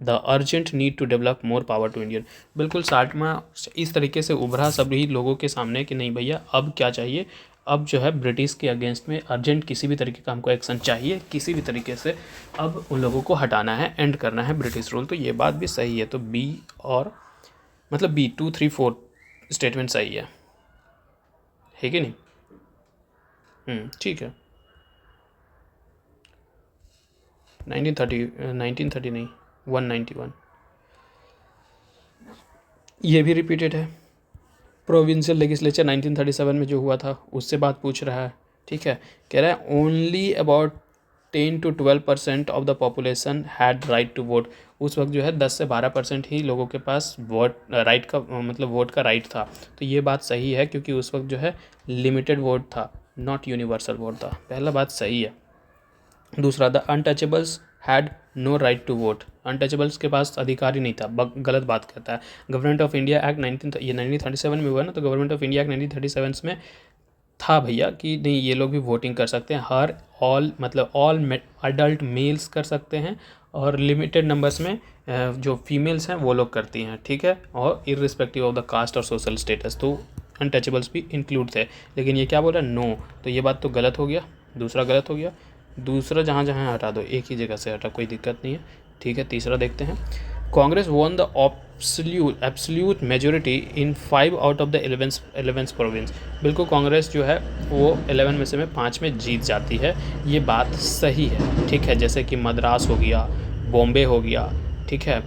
the urgent need to develop more power to Indian. बिल्कुल साल्ट मार्च इस तरीके से उभरा सभी लोगों के सामने कि नहीं भैया अब क्या चाहिए, अब जो है ब्रिटिश के अगेंस्ट में अर्जेंट किसी भी तरीके का हमको एक्शन चाहिए, किसी भी तरीके से अब उन लोगों को हटाना है, एंड करना है ब्रिटिश रूल। तो ये बात भी सही है। तो बी और मतलब बी 2, 3, 4 स्टेटमेंट सही है कि नहीं? ठीक है। 1930 नहीं, 191 ये भी रिपीटेड है। प्रोविंशियल लेजिस्लेचर 1937 में जो हुआ था उससे बात पूछ रहा है, ठीक है। कह रहा है only about 10 to 12% of the population had right to vote. उस वक्त जो है 10 से 12% ही लोगों के पास वोट राइट का मतलब वोट का राइट था। तो ये बात सही है क्योंकि उस वक्त जो है लिमिटेड वोट था, नॉट यूनिवर्सल वोट था। पहला बात सही है। दूसरा, the untouchables had no right to vote. Untouchables के पास अधिकार ही नहीं था, गलत बात कहता है। गवर्नमेंट ऑफ इंडिया एक्ट 1937 में हुआ ना, तो गवर्नमेंट ऑफ इंडिया एक्ट 1937 में था भैया कि नहीं ये लोग भी वोटिंग कर सकते हैं। ऑल अडल्ट मेल्स कर सकते हैं और लिमिटेड नंबर्स में जो फीमेल्स हैं वो लोग करती हैं, ठीक है। और इर्रिस्पेक्टिव ऑफ द कास्ट और सोशल स्टेटस, तो अनटचेबल्स भी इंक्लूड थे। लेकिन ये क्या बोला, नो। तो ये बात तो गलत हो गया, दूसरा गलत हो गया। दूसरा जहाँ जहाँ हटा दो, एक ही जगह से हटा, कोई दिक्कत नहीं है, ठीक है। तीसरा देखते हैं। Congress won the absolute majority in 5 out of the 11 province. बिल्कुल कांग्रेस जो है वो 11 में से 5 में जीत जाती है, ये बात सही है, ठीक है। जैसे कि मद्रास हो गया, बॉम्बे हो गया, ठीक है,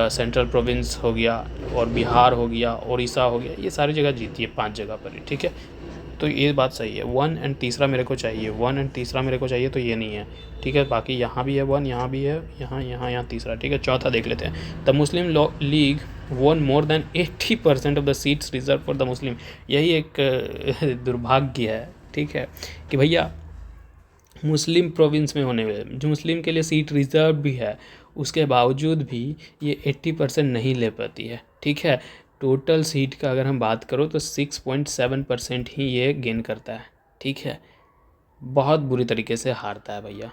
सेंट्रल प्रोविंस हो गया, और बिहार हो गया, उड़ीसा हो गया, ये सारी जगह जीती है 5 जगह पर ही, ठीक है। तो ये बात सही है। 1 एंड तीसरा मेरे को चाहिए, 1 एंड तीसरा मेरे को चाहिए, तो ये नहीं है, ठीक है। बाकी यहाँ भी है 1, यहाँ भी है, यहाँ तीसरा, ठीक है। चौथा देख लेते हैं। The Muslim League won more than 80% of the seats reserved for the Muslim. यही एक दुर्भाग्य है, ठीक है, कि भैया मुस्लिम प्रोविंस में होने वाले जो मुस्लिम के लिए सीट रिजर्व भी है, उसके बावजूद भी ये 80% नहीं ले पाती है, ठीक है। टोटल सीट का अगर हम बात करो तो 6.7% ही ये गेन करता है, ठीक है। बहुत बुरी तरीके से हारता है भैया,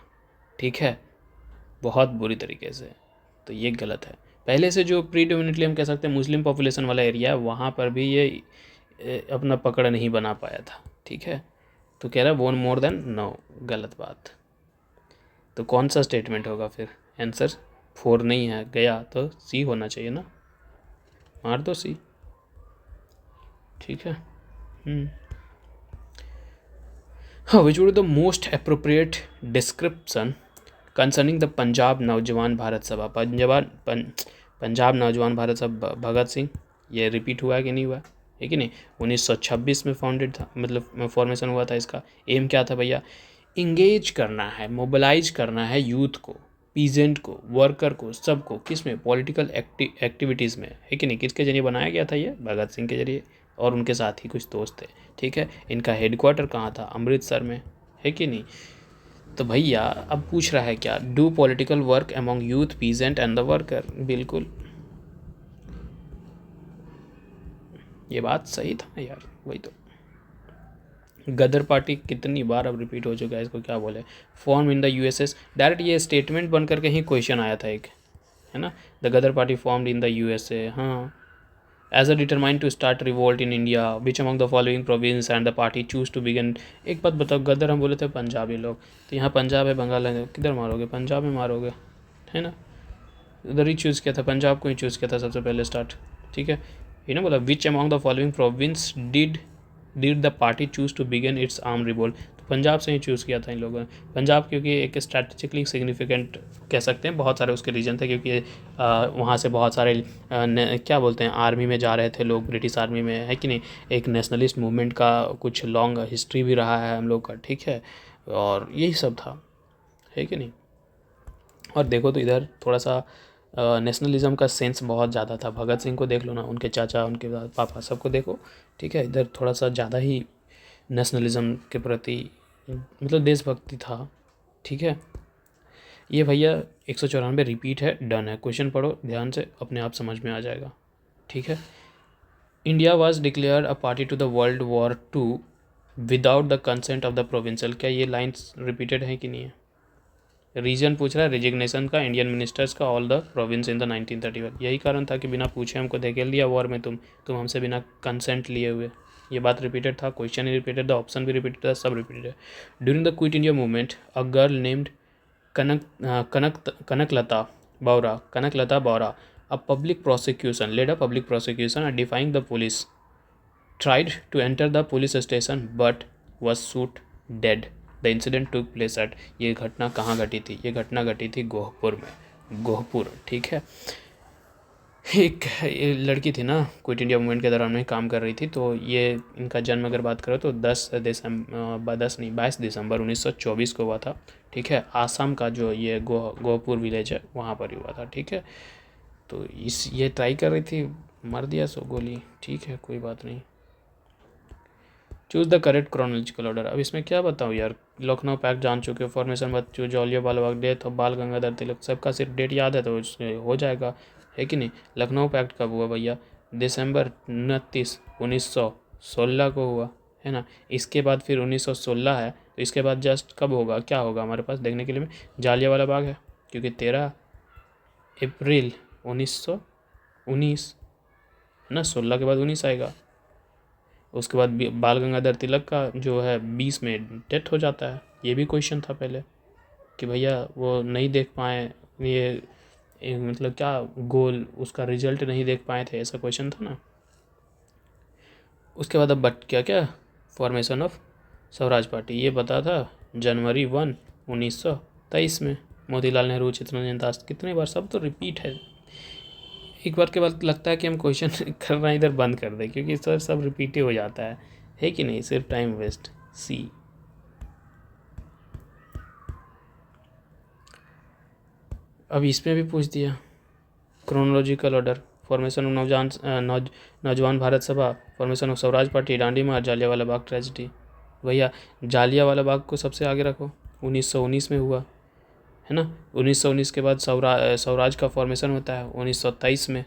ठीक है, बहुत बुरी तरीके से। तो ये गलत है। पहले से जो प्रीडोमिनेटली हम कह सकते हैं मुस्लिम पॉपुलेशन वाला एरिया है, वहाँ पर भी ये अपना पकड़ नहीं बना पाया था, ठीक है। तो कह रहा है 1 मोर देन, नो, गलत बात। तो कौन सा स्टेटमेंट होगा फिर? आंसर 4 नहीं है, गया तो सी होना चाहिए ना, मार दो सी, ठीक है। Which would the most appropriate description concerning the Punjab नौजवान भारत सभा। पंजाब नौजवान भारत सभा भगत सिंह, ये रिपीट हुआ है कि नहीं हुआ है कि नहीं? 1926 में फाउंडेड था, मतलब फॉर्मेशन हुआ था। इसका एम क्या था भैया? इंगेज करना है, मोबिलाइज करना है यूथ को, पीजेंट को, वर्कर को, सबको, किस में? पॉलिटिकल एक्टिविटीज़ में, है कि नहीं? किसके जरिए बनाया गया था ये? भगत सिंह के जरिए, और उनके साथ ही कुछ दोस्त थे, ठीक है। इनका हेडक्वार्टर कहाँ था? अमृतसर में, है कि नहीं? तो भैया अब पूछ रहा है क्या? Do political work among youth, peasant and the worker. बिल्कुल, ये बात सही था ना यार, वही तो। गदर पार्टी कितनी बार अब रिपीट हो चुका है, इसको क्या बोले? Form in the USS, direct ये स्टेटमेंट बन करके ही क्वेश्चन आया था एक, है ना। The Ghadar party formed in the USA, हाँ। As a determined to start revolt in India, which among the following province and the party choose to begin. एक बात बताओ, गदर हम बोले थे पंजाबी लोग, तो यहाँ पंजाब है, बंगाल है, किधर मारोगे? पंजाब में मारोगे, है ना। उधर ही चूज़ किया था, पंजाब को ही चूज़ किया था सबसे पहले स्टार्ट, ठीक है। ये ना बोला which among the following province did the party choose to begin its arm revolt. तो पंजाब से ही चूज़ किया था इन लोगों ने। पंजाब क्योंकि एक स्ट्रैटेजिकली सिग्निफिकेंट कह सकते हैं, बहुत सारे उसके रीजन थे, क्योंकि वहाँ से बहुत सारे क्या बोलते हैं, आर्मी में जा रहे थे लोग, ब्रिटिश आर्मी में, है कि नहीं। एक नेशनलिस्ट मूवमेंट का कुछ लॉन्ग हिस्ट्री भी रहा है हम लोग का, ठीक है। और यही सब था, है कि नहीं। और देखो तो इधर थोड़ा सा नेशनलिज्म का सेंस बहुत ज़्यादा था। भगत सिंह को देख लो ना, उनके चाचा, उनके पापा, सबको देखो, ठीक है। इधर थोड़ा सा ज़्यादा ही नेशनलिज्म के प्रति मतलब देशभक्ति था, ठीक है। ये भैया 194 रिपीट है, डन है। क्वेश्चन पढ़ो ध्यान से, अपने आप समझ में आ जाएगा, ठीक है। India was declared a party to the world war 2 without the consent of the provincial. क्या ये लाइन्स रिपीटेड है कि नहीं है? रीजन पूछ रहा है रेजिग्नेशन का इंडियन मिनिस्टर्स का all the province in the 1931। यही कारण था कि बिना पूछे हमको धकेल दिया वॉर में, तुम हमसे बिना कंसेंट लिए हुए, ये बात रिपीटेड था, क्वेश्चन ही रिपीटेड था, ऑप्शन भी रिपीटेड था, सब रिपीटेड है। During the quit India movement a girl named Kanaklata Bora, a public prosecution led a public prosecution and defying the police, tried to enter the police station but was shot dead. The incident took place at, ये घटना कहाँ घटी थी? ये घटना घटी थी गोहपुर में, गोहपुर, ठीक है। एक लड़की थी ना, क्विट इंडिया मूवमेंट के दौरान में काम कर रही थी, तो ये इनका जन्म अगर बात करो तो 22 दिसंबर 1924 को हुआ था, ठीक है। आसाम का जो ये गोहपुर विलेज है वहाँ पर ही हुआ था, ठीक है। तो ये ट्राई कर रही थी, मार दिया सो गोली, ठीक है, कोई बात नहीं। Choose the correct chronological order. अब इसमें क्या बताऊँ यार, लखनऊ पैक्ट जान चुके हो, फॉर्मेशन मत choose, Jallianwala Bagh, death of बाल गंगाधर तिलक, सबका सिर्फ डेट याद है तो उससे हो जाएगा, है कि नहीं। लखनऊ पैक्ट कब हुआ भैया? दिसंबर 29, 1916 को हुआ, है ना। इसके बाद फिर 1916 है, तो इसके बाद जस्ट कब होगा, क्या होगा हमारे पास देखने के लिए में? जलियांवाला बाग है, क्योंकि 13 अप्रैल 1919 ना, 16 के बाद 19 आएगा। उसके बाद बाल गंगाधर तिलक का जो है 20 में डेथ हो जाता है। ये भी क्वेश्चन था पहले कि भैया वो नहीं देख पाए, ये मतलब क्या गोल, उसका रिजल्ट नहीं देख पाए थे, ऐसा क्वेश्चन था ना। उसके बाद अब बट क्या फॉर्मेशन ऑफ स्वराज पार्टी, ये बता था जनवरी 1, 1923 में। मोतीलाल नेहरू, चित्तरंजन दास, कितने बार, सब तो रिपीट है। एक बार के बाद लगता है कि हम क्वेश्चन करना इधर बंद कर दें, क्योंकि सर सब रिपीट ही हो जाता है कि नहीं, सिर्फ टाइम वेस्ट। सी। अब इसमें भी पूछ दिया क्रोनोलॉजिकल ऑर्डर, फॉर्मेशन ऑफ नौजवान भारत सभा, formation of Swaraj party, Dandi March, Jallianwala Bagh tragedy. भैया जालियांवाला बाग को सबसे आगे रखो, 1919 में हुआ, है ना। 1919 के बाद स्वराज का फॉर्मेशन होता है 1923 में।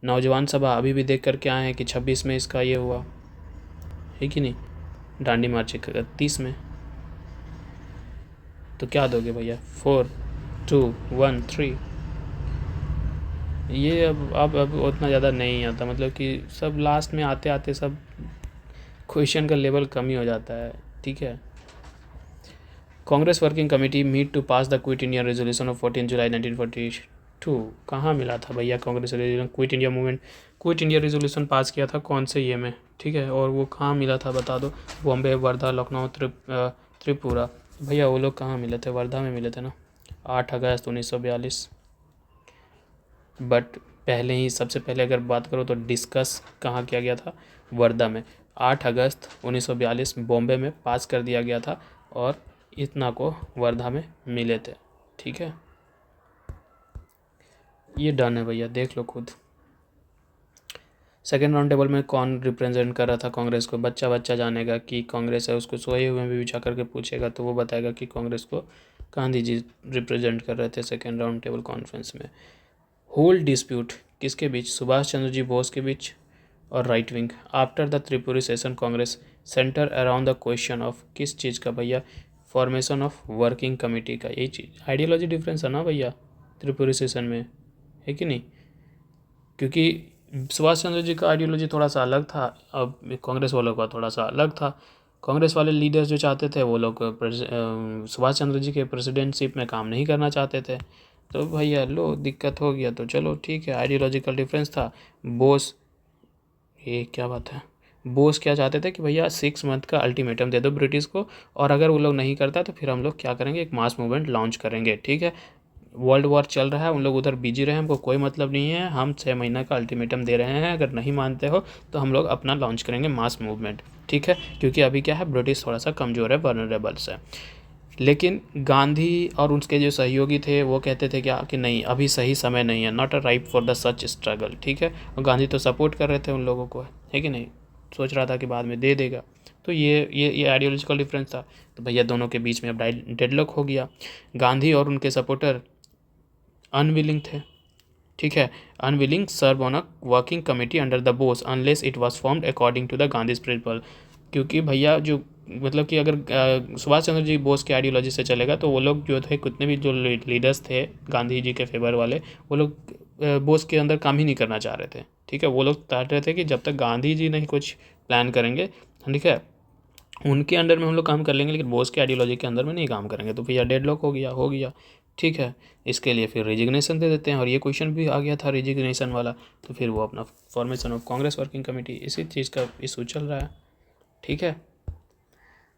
नौजवान सभा अभी भी देख करके आए हैं कि 26 में इसका ये हुआ, है कि नहीं। डांडी मार्च 31 में। तो क्या दोगे भैया? 4, 2, 1, 3। ये अब उतना ज़्यादा नहीं आता, मतलब कि सब लास्ट में आते आते सब क्वेश्चन का लेवल कम ही हो जाता है, ठीक है। Congress working committee meet to pass the quit India resolution of 14 July 1942। कहाँ मिला था भैया Congress resolution? Quit India movement quit India resolution pass किया था कौन से ये में, ठीक है, और वो कहाँ मिला था बता दो। बॉम्बे, वर्धा, लखनऊ, त्रिपुरा। भैया वो लोग कहाँ मिले थे? वर्धा में मिले थे ना, 8 अगस्त 1942। बट पहले ही, सबसे पहले अगर बात करो तो डिस्कस कहाँ किया गया था? वर्धा में। 8 अगस्त 1942 बॉम्बे में पास कर दिया गया था, और इतना को वर्धा में मिले थे, ठीक है। ये डन है भैया, देख लो खुद। सेकेंड राउंड टेबल में कौन रिप्रेजेंट कर रहा था कांग्रेस को? बच्चा जानेगा कि कांग्रेस है, उसको सोए हुए में भी बिछा करके पूछेगा तो वो बताएगा कि कांग्रेस को गांधी जी रिप्रेजेंट कर रहे थे सेकेंड राउंड टेबल कॉन्फ्रेंस में। होल डिस्प्यूट किसके बीच? सुभाष चंद्र जी बोस के बीच और right wing. After the Tripuri session Congress centre around the question of, किस चीज़ का भैया? फॉर्मेशन ऑफ वर्किंग कमेटी का। यही चीज़ आइडियोलॉजी डिफरेंस है ना भैया त्रिपुरी सेशन में, है कि नहीं। क्योंकि सुभाष चंद्र जी का आइडियोलॉजी थोड़ा सा अलग था, अब कांग्रेस वालों का थोड़ा सा अलग था। कांग्रेस वाले लीडर्स जो चाहते थे वो लोग सुभाष चंद्र जी के प्रेसिडेंटशिप में काम नहीं करना चाहते थे। तो भैया लो दिक्कत हो गया, तो चलो ठीक है, आइडियोलॉजिकल डिफरेंस था। बोस, ये क्या बात है, बोस क्या चाहते थे कि भैया 6 मंथ का अल्टीमेटम दे दो ब्रिटिश को, और अगर वो लोग नहीं करता तो फिर हम लोग क्या करेंगे, एक मास मूवमेंट लॉन्च करेंगे, ठीक है। वर्ल्ड वॉर चल रहा है, उन लोग उधर बिजी रहे, हमको कोई मतलब नहीं है, हम 6 महीना का अल्टीमेटम दे रहे हैं, अगर नहीं मानते हो तो हम लोग अपना लॉन्च करेंगे मास मूवमेंट, ठीक है। क्योंकि अभी क्या है, ब्रिटिश थोड़ा सा कमज़ोर है, वल्नरेबल्स है। लेकिन गांधी और उनके जो सहयोगी थे वो कहते थे क्या कि नहीं, अभी सही समय नहीं है, not a ripe for the such struggle, ठीक है। और गांधी तो सपोर्ट कर रहे थे उन लोगों को, है कि नहीं, सोच रहा था कि बाद में दे देगा। तो ये आइडियोलॉजिकल डिफरेंस था। तो भैया दोनों के बीच में अब डेडलॉक हो गया। गांधी और उनके सपोर्टर अनविलिंग थे, ठीक है, unwilling serve on a working committee under the Bose unless it was formed according to the Gandhi principle. क्योंकि भैया जो मतलब कि अगर सुभाष चंद्र जी बोस की आइडियोलॉजी से चलेगा तो वो लोग जो थे, कितने भी जो लीडर्स थे गांधी जी के फेवर वाले, वो लोग बोस के अंदर काम ही नहीं करना चाह रहे थे, ठीक है। वो लोग चाह रहे थे कि जब तक गांधी जी नहीं कुछ प्लान करेंगे, ठीक है, उनके अंडर में हम लोग काम कर लेंगे, लेकिन बोस के आइडियोलॉजी के अंदर में नहीं काम करेंगे, तो भैया डेडलॉक हो गया, ठीक है। इसके लिए फिर रिजिग्नेशन दे देते हैं, और ये क्वेश्चन भी आ गया था रिजिग्नेशन वाला, तो फिर वो अपना formation of Congress working committee, इसी चीज़ का इशू चल रहा है, ठीक है।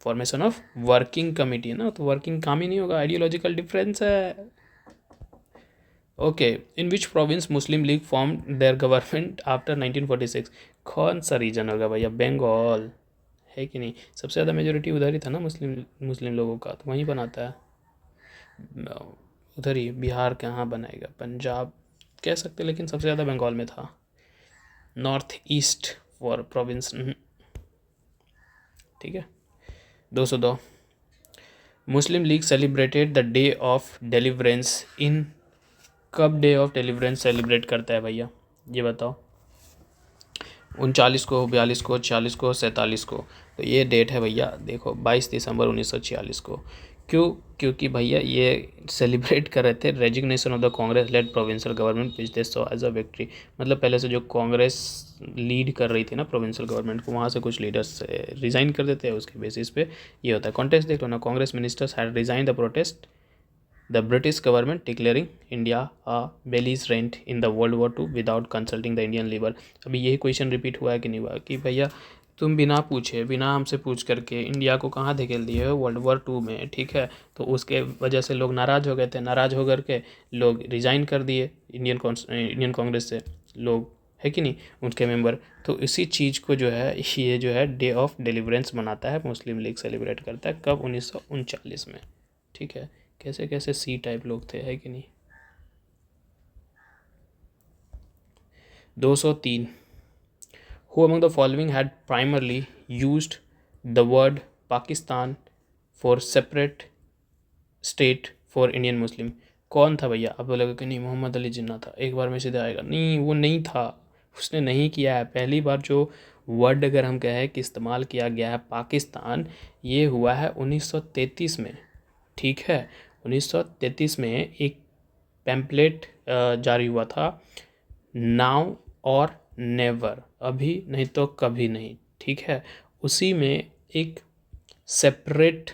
फॉर्मेशन ऑफ वर्किंग कमेटी है ना, तो वर्किंग काम ही नहीं होगा, आइडियोलॉजिकल डिफरेंस है। Okay, in which province Muslim league form there government after 1946? कौन सा रीजन होगा भैया? बंगाल है कि नहीं? सबसे ज़्यादा मेजोरिटी उधर ही था ना मुस्लिम लोगों का, तो वहीं बनाता है उधर ही। बिहार कहाँ बनाएगा? पंजाब कह सकते, लेकिन सबसे ज़्यादा बंगाल में था। नॉर्थ ईस्ट फॉर प्रोविंस, ठीक है। 202, Muslim league celebrated the day of deliverance in, कब डे ऑफ डिलीवरेंस सेलिब्रेट करता है भैया, ये बताओ? 39 को, 42 को, 40 को, 47 को। तो ये डेट है भैया, देखो 22 दिसंबर 1946 को। क्यों? क्योंकि भैया ये सेलिब्रेट कर रहे थे resignation of the Congress led provincial government which they saw as a victory. मतलब पहले से जो कांग्रेस लीड कर रही थी ना प्रोविंशियल गवर्नमेंट को, वहाँ से कुछ लीडर्स रिज़ाइन कर देते हैं, उसके बेसिस पे ये होता है। कॉन्टेक्स्ट देख लो ना, Congress ministers had resign the protest the British government declaring India a belligerent in the world war II without consulting the Indian leader. अभी यही क्वेश्चन रिपीट हुआ है कि नहीं हुआ, कि भैया तुम बिना पूछे, बिना हमसे पूछ करके इंडिया को कहाँ धकेल दिए हो? वर्ल्ड वॉर II में, ठीक है। तो उसके वजह से लोग नाराज़ हो गए थे, नाराज़ हो करके लोग रिज़ाइन कर दिए इंडियन कांग्रेस से लोग, है कि नहीं, उनके मेंबर। तो इसी चीज़ को जो है, ये जो है डे ऑफ डिलीवरेंस मनाता है मुस्लिम लीग, सेलिब्रेट करता है कब? 1939 में, ठीक है। कैसे कैसे सी टाइप लोग थे, है कि नहीं। 203, who among the following had primarily used the word Pakistan for separate state for Indian Muslim? कौन था भैया? अब बोलेगा कि नहीं मोहम्मद अली जिन्ना था, एक बार में सीधे आएगा, नहीं वो नहीं था, उसने नहीं किया है। पहली बार जो वर्ड अगर हम कहें कि इस्तेमाल किया गया है पाकिस्तान, ये हुआ है 1933 में, ठीक है। 1933 में एक पैम्पलेट जारी हुआ था, नाउ और नेवर, अभी नहीं तो कभी नहीं, ठीक है। उसी में एक सेपरेट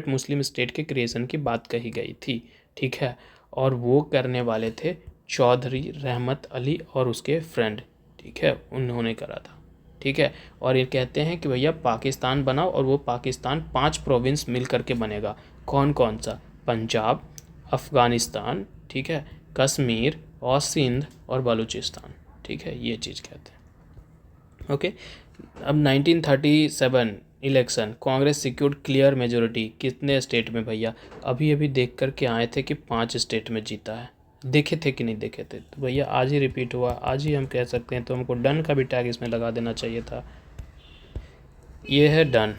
मुस्लिम स्टेट के क्रिएशन की बात कही गई थी, ठीक है। और वो करने वाले थे चौधरी रहमत अली और उसके फ्रेंड, ठीक है, उन्होंने करा था, ठीक है। और ये कहते हैं कि भैया पाकिस्तान बनाओ, और वो पाकिस्तान 5 प्रोविंस मिल करके बनेगा। कौन कौन सा? पंजाब, अफ़गानिस्तान, ठीक है, कश्मीर और सिंध और बलूचिस्तान, ठीक है, ये चीज़ कहते हैं। ओके, अब 1937 election, Congress secured clear majority कितने स्टेट में भैया? अभी अभी देख करके आए थे कि 5 स्टेट में जीता है, देखे थे कि नहीं देखे थे? तो भैया आज ही रिपीट हुआ, आज ही हम कह सकते हैं, तो हमको डन का भी टैग इसमें लगा देना चाहिए था। ये है डन।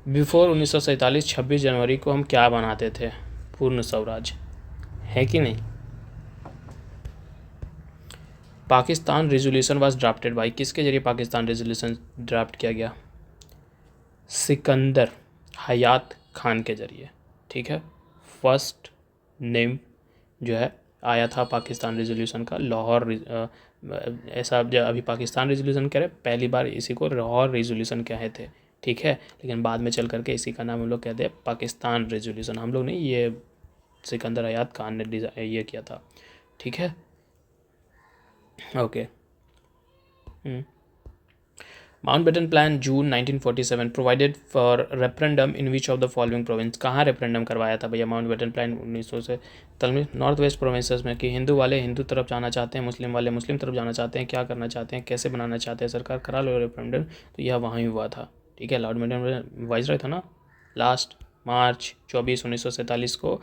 बिफोर 1947 26 जनवरी को हम क्या बनाते थे? पूर्ण स्वराज, है कि नहीं। Pakistan resolution was drafted by, किसके जरिए पाकिस्तान रेजोल्यूशन ड्राफ्ट किया गया? सिकंदर हयात खान के जरिए, ठीक है। फर्स्ट नेम जो है आया था पाकिस्तान रेजोल्यूशन का, लाहौर ऐसा अभी पाकिस्तान रेजोल्यूशन कह रहे, पहली बार इसी को लाहौर रेजोल्यूशन कहे थे, ठीक है। लेकिन बाद में चल करके इसी का नाम हम लोग कहते हैं पाकिस्तान रेजोल्यूशन, हम लोग नहीं, ये सिकंदर हयात खान ने ये किया था, ठीक है। Okay, Mountbatten plan June 1947 provided for referendum in which of the following province? कहाँ रेफरेंडम करवाया था भैया माउंटबेटन प्लान 1900 से? तलमी नॉर्थ वेस्ट प्रोविंसेस में, कि हिंदू वाले हिंदू तरफ जाना चाहते हैं, मुस्लिम वाले मुस्लिम तरफ जाना चाहते हैं, क्या करना चाहते हैं, कैसे बनाना चाहते हैं सरकार, करा लो रेफरेंडम। तो यह वहाँ ही हुआ था, ठीक है। लॉर्ड माउंटबेटन वाइसरॉय था ना, लास्ट मार्च 24 1947 को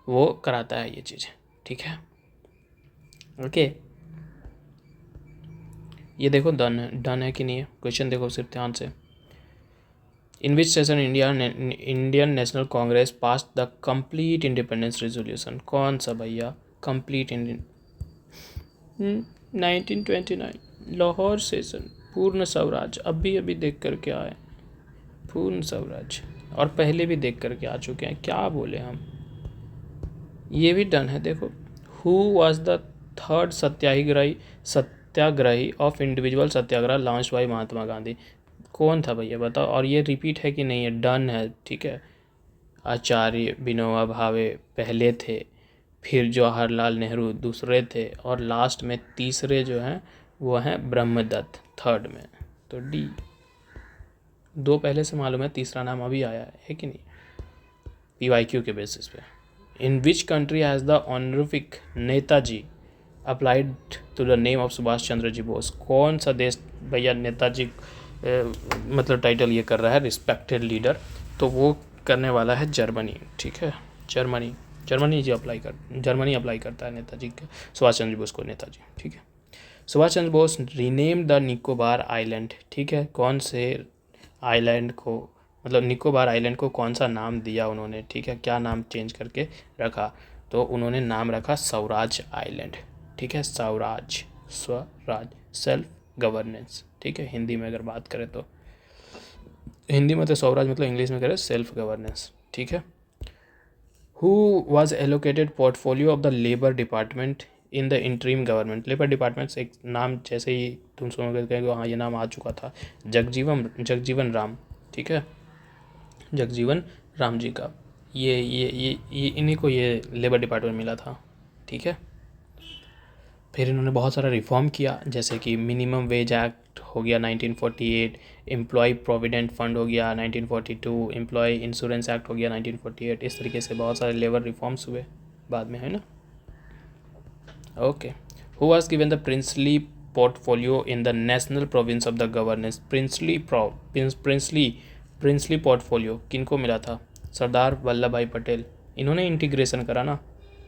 वो कराता है ये चीज़, ठीक है। ओके, ये देखो डन है कि नहीं है क्वेश्चन, देखो सिर्फ ध्यान से। In which session Indian national Congress pass the complete independence resolution? कौन सा भैया कंप्लीट 1929 लाहौर सेशन, पूर्ण स्वराज, अभी अभी देख करके आए पूर्ण स्वराज, और पहले भी देख करके आ चुके हैं, क्या बोले हम। ये भी डन है। देखो, who was the third satyagrahi of individual satyagraha launch by Mahatma Gandhi. कौन था भैया बताओ। और ये रिपीट है कि नहीं है, डन है, ठीक है। आचार्य विनोबा भावे पहले थे, फिर जवाहरलाल नेहरू दूसरे थे, और लास्ट में तीसरे जो हैं वो हैं ब्रह्मदत्त थर्ड में। तो डी। दो पहले से मालूम है, तीसरा नाम अभी आया है कि नहीं, PYQ के बेसिस पे। In which country has the honorific Netaji applied to the name of Subhash Chandra ji Bose. कौन सा देश भैया नेताजी मतलब टाइटल ये कर रहा है, रिस्पेक्टेड लीडर, तो वो करने वाला है जर्मनी, ठीक है। जर्मनी अप्लाई करता है नेताजी के, सुभाष चंद्र बोस को नेताजी, ठीक है। Subhash Chandra Bose rename the Nicobar island, ठीक है। कौन से आइलैंड को, मतलब निकोबार आइलैंड को कौन सा नाम दिया उन्होंने, ठीक है, क्या नाम चेंज करके रखा, तो उन्होंने नाम रखा स्वराज आइलैंड, ठीक है। स्वराज सेल्फ गवर्नेंस, ठीक है। हिंदी में अगर बात करें तो हिंदी में तो स्वराज मतलब इंग्लिश में करें सेल्फ गवर्नेंस, ठीक है। Who was allocated portfolio of the labour department in the interim government. Labour department से एक नाम जैसे ही तुम सुनोगे कहेंगे हाँ ये नाम आ चुका था, जगजीवन राम, ठीक है। जगजीवन राम जी का ये इन्हीं को ये लेबर डिपार्टमेंट मिला था, ठीक है। फिर इन्होंने बहुत सारा रिफॉर्म किया, जैसे कि मिनिमम वेज एक्ट हो गया 1948, एम्प्लॉय प्रोविडेंट फंड हो गया 1942, एम्प्लॉय इंश्योरेंस एक्ट हो गया 1948। इस तरीके से बहुत सारे लेबर रिफॉर्म्स हुए बाद में, है ना। Okay. Who was given the princely portfolio in the national province of the governance. Princely portfolio किनको मिला था, सरदार वल्लभ भाई पटेल। इन्होंने इंटीग्रेशन करा ना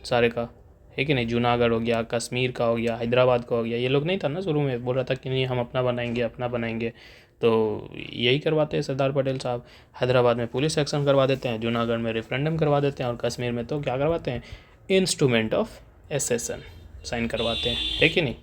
सारे का, है कि नहीं। जूनागढ़ हो गया, कश्मीर का हो गया, हैदराबाद का हो गया। ये लोग नहीं था ना शुरू में, बोल रहा था कि नहीं हम अपना बनाएंगे, तो यही करवाते हैं सरदार पटेल साहब। हैदराबाद में पुलिस एक्शन करवा देते हैं, जूनागढ़ में रेफरेंडम करवा देते हैं, और कश्मीर में तो क्या करवाते हैं, इंस्ट्रूमेंट ऑफ एसेशन साइन करवाते हैं, है कि नहीं।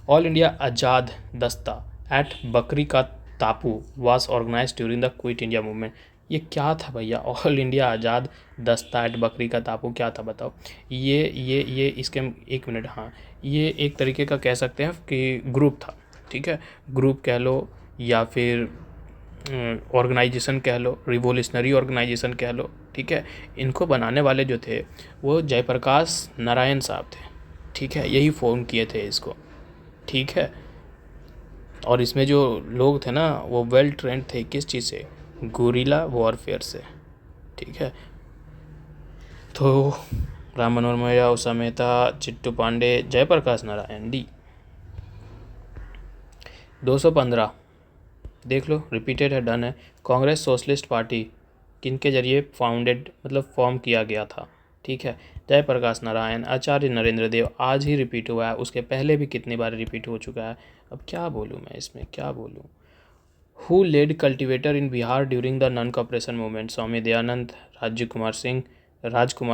ऑल इंडिया आज़ाद दस्ता एट बकरी का टापू was organised during the quit India movement. ये क्या था भैया, ऑल इंडिया आज़ाद दस्ता एट बकरी का टापू क्या था बताओ। ये इसके एक मिनट, हाँ ये एक तरीके का कह सकते हैं कि ग्रुप था, ठीक है। ग्रुप कह लो या फिर ऑर्गेनाइजेशन कह लो, रिवोल्यूशनरी ऑर्गेनाइजेशन कह लो, ठीक है। इनको बनाने वाले जो थे वो जयप्रकाश नारायण साहब थे, ठीक है। यही फ़ोन किए थे इसको, ठीक है। और इसमें जो लोग थे ना वो वेल ट्रेंड थे, किस चीज़ से, गुरिल्ला वॉरफेयर से, ठीक है। तो राम मनोहर लोहिया, उषा मेहता, चिट्टू पांडे, जयप्रकाश नारायण, डी। 215 देख लो, रिपीटेड है, डन है। कांग्रेस सोशलिस्ट पार्टी किनके जरिए फॉर्म किया गया था, ठीक है। जयप्रकाश नारायण, आचार्य नरेंद्र देव, आज ही रिपीट हुआ है, उसके पहले भी कितनी बार रिपीट हो चुका है। अब क्या बोलूँ मैं इसमें, क्या बोलूँ। Who led cultivator in Bihar during the non cooperation movement. Swami Dayanand, Rajkumar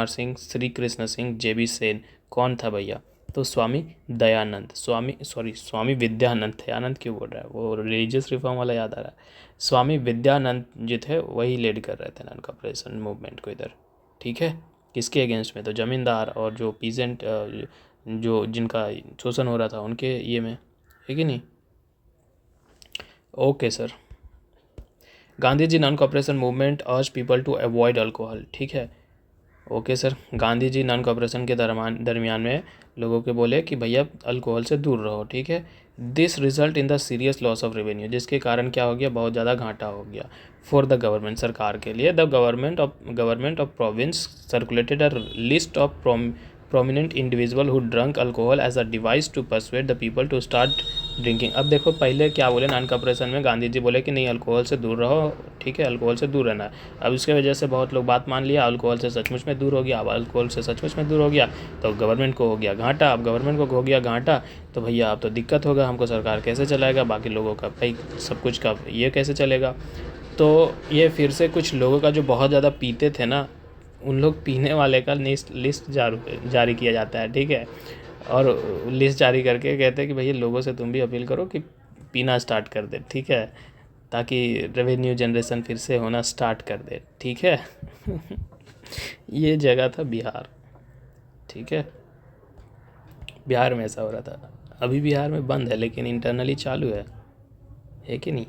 Singh, Shri Krishna Singh, JB Sen. कौन था भैया, तो स्वामी दयानंद, स्वामी विद्यानंद थे, आनंद क्यों बोल रहा है, वो रिलीजियस रिफॉर्म वाला याद आ रहा है। स्वामी विद्यानंद जो थे वही लीड कर रहे थे नॉन कॉपरेशन मूवमेंट को इधर, ठीक है। किसके अगेंस्ट में, तो जमींदार और जो पीजेंट जो जिनका शोषण हो रहा था उनके ये में, है कि नहीं। Okay sir. Gandhi ji non cooperation movement urge people to avoid alcohol, ठीक है। Okay sir. Gandhi ji non cooperation के दरमियान में लोगों के बोले कि भैया अल्कोहल से दूर रहो, ठीक है। This result in the serious loss of revenue, जिसके कारण क्या हो गया, बहुत ज़्यादा घाटा हो गया फॉर द गवर्नमेंट, सरकार के लिए। The government of province circulated a list of prominent individual who drank alcohol as a device to persuade the people to start drinking. अब देखो पहले क्या बोले नॉन कॉपरेशन में, गांधी जी बोले कि नहीं अल्कोहल से दूर रहो, ठीक है, अल्कोहल से दूर रहना है। अब इसके वजह से बहुत लोग बात मान लिया, अल्कोहल से सचमुच में दूर हो गया। अब अल्कोहल से सचमुच में दूर हो गया तो गवर्नमेंट को हो गया घाटा। अब गवर्नमेंट को हो गया घाटा तो भैया अब तो दिक्कत होगा, हमको सरकार कैसे चलाएगा, बाकी लोगों का भाई सब कुछ का ये कैसे चलेगा। तो ये फिर से कुछ लोगों का जो बहुत ज़्यादा पीते थे ना, उन लोग पीने वाले का लिस्ट जारी किया जाता है, ठीक है। और लिस्ट जारी करके कहते हैं कि भैया लोगों से तुम भी अपील करो कि पीना स्टार्ट कर दे, ठीक है, ताकि रेवेन्यू जनरेशन फिर से होना स्टार्ट कर दे, ठीक है। ये जगह था बिहार, ठीक है, बिहार में ऐसा हो रहा था। अभी बिहार में बंद है लेकिन इंटरनली चालू है कि नहीं।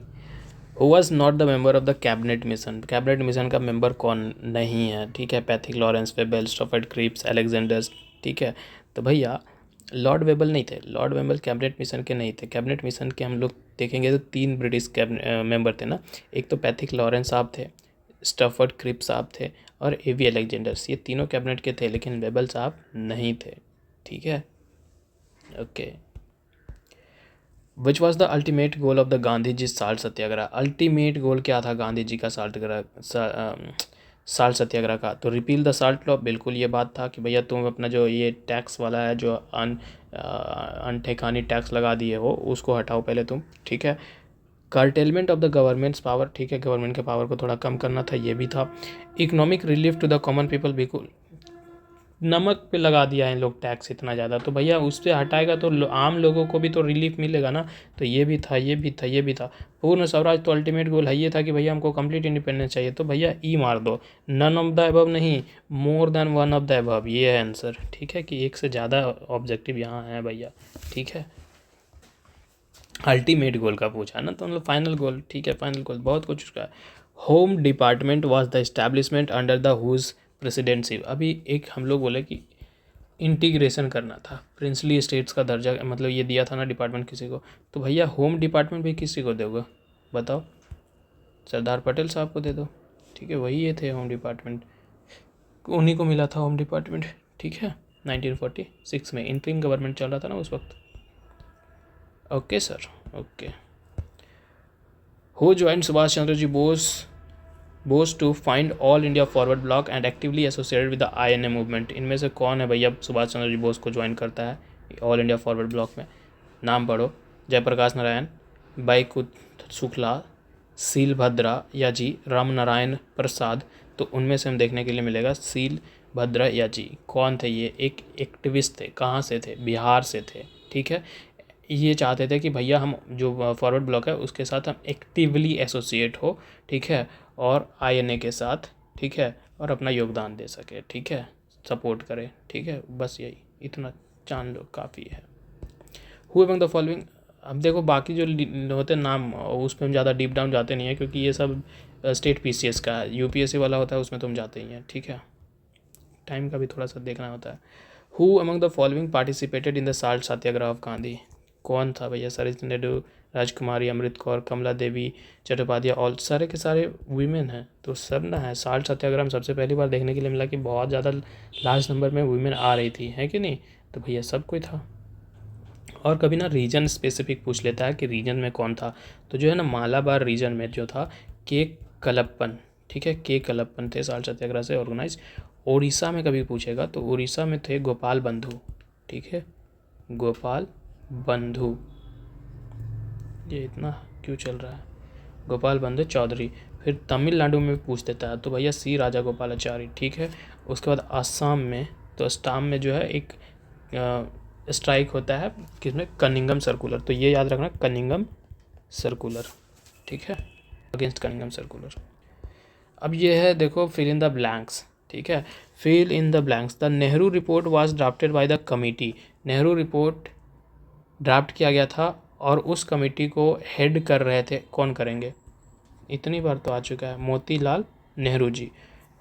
Who was not the member of the cabinet mission, cabinet mission का मेंबर कौन नहीं है, ठीक है। पैथिक, लॉरेंस, वेबल, स्टॉफर्ड क्रिप्स, अलेक्जेंडर्स, ठीक है। तो भैया लॉर्ड वेबल नहीं थे, लॉर्ड वेबल कैबिनेट मिशन के नहीं थे। कैबिनेट मिशन के हम लोग देखेंगे तो 3 ब्रिटिश मेंबर थे ना, एक तो पैथिक लॉरेंस साहब थे, स्टफर्ड क्रिप्स साहब थे और एवी अलेक्जेंडर्स, ये तीनों कैबिनेट के थे लेकिन वेबल साहब नहीं थे, ठीक है। Okay. Which was the ultimate goal of the Gandhi ji salt Satyagraha, ultimate goal क्या था गांधी जी का साल्ट सत्याग्रह का। तो रिपील द साल्ट लॉ, बिल्कुल ये बात था कि भैया तुम अपना जो ये टैक्स वाला है जो अनठेकानी टैक्स लगा दिए हो उसको हटाओ पहले तुम, ठीक है। Curtailment of the governments power, ठीक है, गवर्नमेंट के पावर को थोड़ा कम करना था, ये भी था। Economic relief to the common people, बिल्कुल नमक पे लगा दिया है इन लोग टैक्स इतना ज़्यादा, तो भैया उससे हटाएगा तो आम लोगों को भी तो रिलीफ मिलेगा ना। तो ये भी था, ये भी था, ये भी था। पूर्ण स्वराज तो अल्टीमेट गोल है ये था कि भैया हमको कंप्लीट इंडिपेंडेंस चाहिए, तो भैया ई मार दो, नन ऑफ द अबव नहीं, more than one of the above, ये है आंसर, ठीक है। कि एक से ज़्यादा ऑब्जेक्टिव यहाँ है भैया, ठीक है। अल्टीमेट गोल का पूछा ना, तो मतलब फाइनल गोल, ठीक है, फाइनल गोल बहुत कुछ उसका है। Home department was the establishment under the whose presidency, अभी एक हम लोग बोले कि इंटीग्रेशन करना था, प्रिंसली स्टेट्स का दर्जा मतलब ये दिया था ना डिपार्टमेंट किसी को, तो भैया होम डिपार्टमेंट भी किसी को दोगे बताओ, सरदार पटेल साहब को दे दो, ठीक है, वही ये थे होम डिपार्टमेंट, उन्हीं को मिला था होम डिपार्टमेंट, ठीक है। 1946 में इंटरिम गवर्नमेंट चल रहा था ना उस वक्त। Okay sir, okay. Who join Subhash Chandra ji Bose to find all India forward bloc and actively associated with the INA movement, इनमें से कौन है भैया सुभाष चंद्र जी बोस को ज्वाइन करता है ऑल इंडिया फॉरवर्ड ब्लॉक में। नाम पढ़ो, जयप्रकाश नारायण, बाईकुत शुक्ला, सील भद्रा या जी, राम नारायण प्रसाद। तो उनमें से हम देखने के लिए मिलेगा सील भद्रा या जी। कौन थे ये, एक एक्टिविस्ट थे, कहाँ से थे, बिहार से थे, ठीक है। ये चाहते थे कि भैया हम जो फॉरवर्ड ब्लॉक है उसके साथ हम एक्टिवली एसोसिएट हो, ठीक है, और INA के साथ, ठीक है, और अपना योगदान दे सके, ठीक है, सपोर्ट करें, ठीक है, बस यही इतना जान लो काफ़ी है। हु एमंग द फॉलोइंग, अब देखो बाकी जो होते हैं नाम उस पर हम ज़्यादा डीप डाउन जाते नहीं है क्योंकि ये सब स्टेट PCS का है, UPSC वाला होता है उसमें तुम जाते ही हैं, ठीक है, टाइम का भी थोड़ा सा देखना होता है। Who among the following participated in the salt Satyagraha of Gandhi, कौन था भैया, सरिता नेहरू, राजकुमारी, अमृत कौर, कमला देवी चट्टोपाध्याय, ऑल सारे के सारे वीमेन हैं, तो सब ना है। साल्ट सत्याग्रह में सबसे पहली बार देखने के लिए मिला कि बहुत ज़्यादा लार्ज नंबर में वीमेन आ रही थी, है कि नहीं, तो भैया सब कोई था। और कभी ना रीजन स्पेसिफिक पूछ लेता है कि रीजन में कौन था, तो जो है ना मालाबार रीजन में जो था के कलप्पन, ठीक है, के कलप्पन थे साल्ट सत्याग्रह से ऑर्गेनाइज। उड़ीसा में कभी पूछेगा तो उड़ीसा में थे गोपाल बंधु, ठीक है, गोपाल बंधु, ये इतना क्यों चल रहा है, गोपाल बंधु चौधरी। फिर तमिलनाडु में पूछ देता है तो भैया सी राजा गोपालाचारी, ठीक है। उसके बाद असम में, तो असम में जो है एक स्ट्राइक होता है किसमें, कनिंगम सर्कुलर, तो ये याद रखना कनिंगम सर्कुलर, ठीक है, अगेंस्ट कनिंगम सर्कुलर। अब ये है देखो फिल इन द ब्लैंक्स, ठीक है, fill in the blanks. The Nehru report was drafted by the committee, Nehru report draft किया गया था और उस कमेटी को हेड कर रहे थे, कौन करेंगे, इतनी बार तो आ चुका है, Motilal Nehru ji.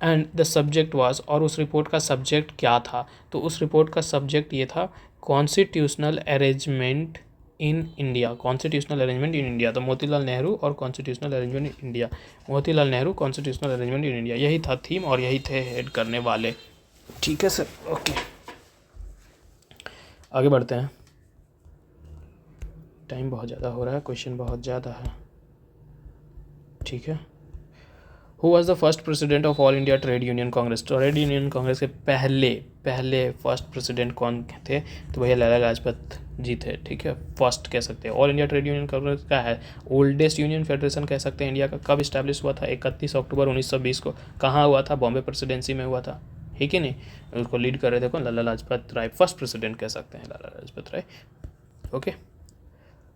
And the subject was, और उस रिपोर्ट का सब्जेक्ट क्या था, तो उस रिपोर्ट का सब्जेक्ट ये था constitutional arrangement in India, constitutional arrangement in India. तो मोतीलाल नेहरू और constitutional arrangement in India, Motilal Nehru constitutional arrangement in India, यही था थीम और यही थे हेड करने वाले, ठीक है सर, ओके। आगे बढ़ते हैं, टाइम बहुत ज़्यादा हो रहा है, क्वेश्चन बहुत ज़्यादा है, ठीक है। Who was the first president of all India trade union Congress, trade union Congress के पहले फर्स्ट प्रेसिडेंट कौन थे, तो भैया लाला लाजपत जी थे, ठीक है, फर्स्ट कह सकते हैं। All India trade union Congress का है ओल्डेस्ट यूनियन फेडरेशन कह सकते हैं इंडिया का। कब इस्टेब्लिश हुआ था, 31 अक्टूबर 1920 को। कहाँ हुआ था, बॉम्बे प्रेसिडेंसी में हुआ था, है कि नहीं। उसको लीड कर रहे थे कौन, लाला लाजपत राय, फर्स्ट प्रेसिडेंट कह सकते हैं Lala Lajpat Rai, okay.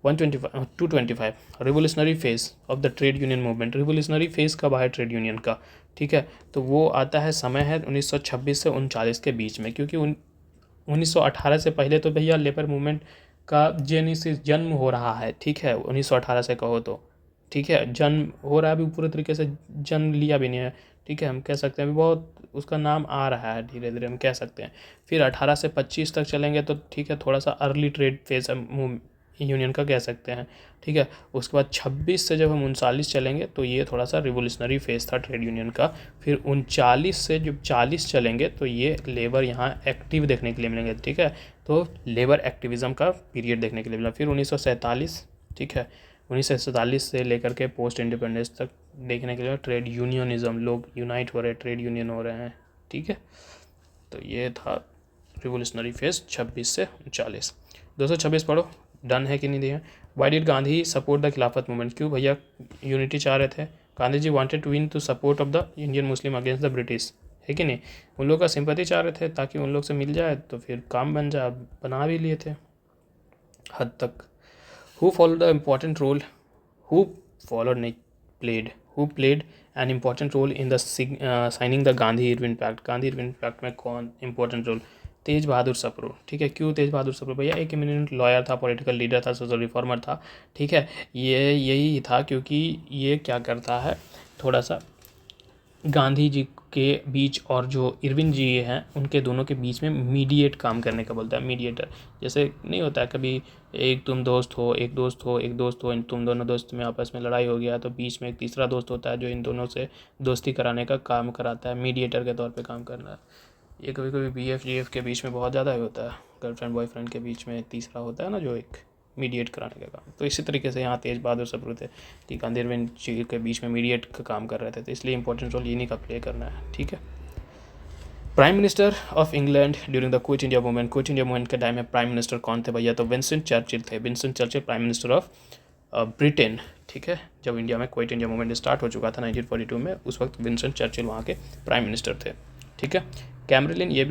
225 revolutionary phase of the trade union movement, revolutionary phase कब आया ट्रेड यूनियन का, ठीक है, तो वो आता है, समय है 1926 से 1939 के बीच में, क्योंकि 1918 से पहले तो भैया लेबर मूवमेंट का जेनेसिस जन्म हो रहा है, ठीक है, 1918 से कहो तो, ठीक है, जन्म हो रहा है, अभी पूरे तरीके से जन्म लिया भी नहीं है, ठीक है, हम कह सकते हैं अभी बहुत उसका नाम आ रहा है, धीरे धीरे हम कह सकते हैं। फिर 18 से 25 तक चलेंगे तो ठीक है, थोड़ा सा अर्ली ट्रेड फेज यूनियन का कह सकते हैं, ठीक है। उसके बाद 26 से जब हम 39 चलेंगे तो ये थोड़ा सा रिवोल्यूशनरी फेज था ट्रेड यूनियन का। फिर 39 से जब 40 चलेंगे तो ये लेबर यहाँ एक्टिव देखने के लिए मिलेंगे, ठीक है, तो लेबर एक्टिविज्म का पीरियड देखने के लिए मिला। फिर 1947, ठीक है, 1947 से लेकर के पोस्ट इंडिपेंडेंस तक देखने के लिए ट्रेड यूनियनिज्म, लोग यूनाइट हो रहे हैं, ट्रेड यूनियन हो रहे हैं, ठीक है। तो ये था रिवोल्यूशनरी फेज 26 से 39। 226 पढ़ो, डन है कि नहीं दिया। Why did Gandhi support the Khilafat movement, क्यों भैया यूनिटी चाह रहे थे। Gandhi ji wanted to win to support of the Indian Muslim against the British, है कि नहीं, उन लोग का सिंपैथी चाह रहे थे ताकि उन लोग से मिल जाए तो फिर काम बन जाए, बना भी लिए थे हद तक। Who follow the important role, who followed नहीं played, who played an important role in the signing the Gandhi Irwin pact, Gandhi Irwin pact में कौन इंपॉर्टेंट रोल, तेज बहादुर सप्रू, ठीक है। क्यों तेज बहादुर सप्रू भैया, एक इमिनेंट लॉयर था, पॉलिटिकल लीडर था, सोशल रिफॉर्मर था, ठीक है। ये यही था क्योंकि ये क्या करता है, थोड़ा सा गांधी जी के बीच और जो इरविन जी हैं उनके दोनों के बीच में मीडिएट काम करने का बोलता है, मीडिएटर। जैसे नहीं होता है कभी एक तुम दोस्त हो, एक दोस्त हो, एक दोस्त हो, तुम दोनों दोस्त में आपस में लड़ाई हो गया तो बीच में एक तीसरा दोस्त होता है जो इन दोनों से दोस्ती कराने का काम कराता है, मीडिएटर के तौर पे काम करना है। ये कभी कभी BF GF के बीच में बहुत ज़्यादा ही होता है, गर्लफ्रेंड बॉयफ्रेंड के बीच में तीसरा होता है ना जो एक मीडिएट कराने का काम। तो इसी तरीके से यहाँ तेज बहादुर सप्रू थे कि गांधी इरविन जी के बीच में मीडिएट का काम कर रहे थे, तो इसलिए इंपॉर्टेंट रोल इन्हीं का प्ले करना है, ठीक है। Prime minister of England during the quit India movement, quit India movement के टाइम में प्राइम मिनिस्टर कौन थे भैया, तो विंस्टन चर्चिल थे। Winston Churchill prime minister of Britain, ठीक है। जब इंडिया में क्विट इंडिया मूवमेंट स्टार्ट हो चुका था 1942 में, उस वक्त विंस्टन चर्चिल वहाँ के प्राइम मिनिस्टर थे, ठीक है। कैम्बरलिन ये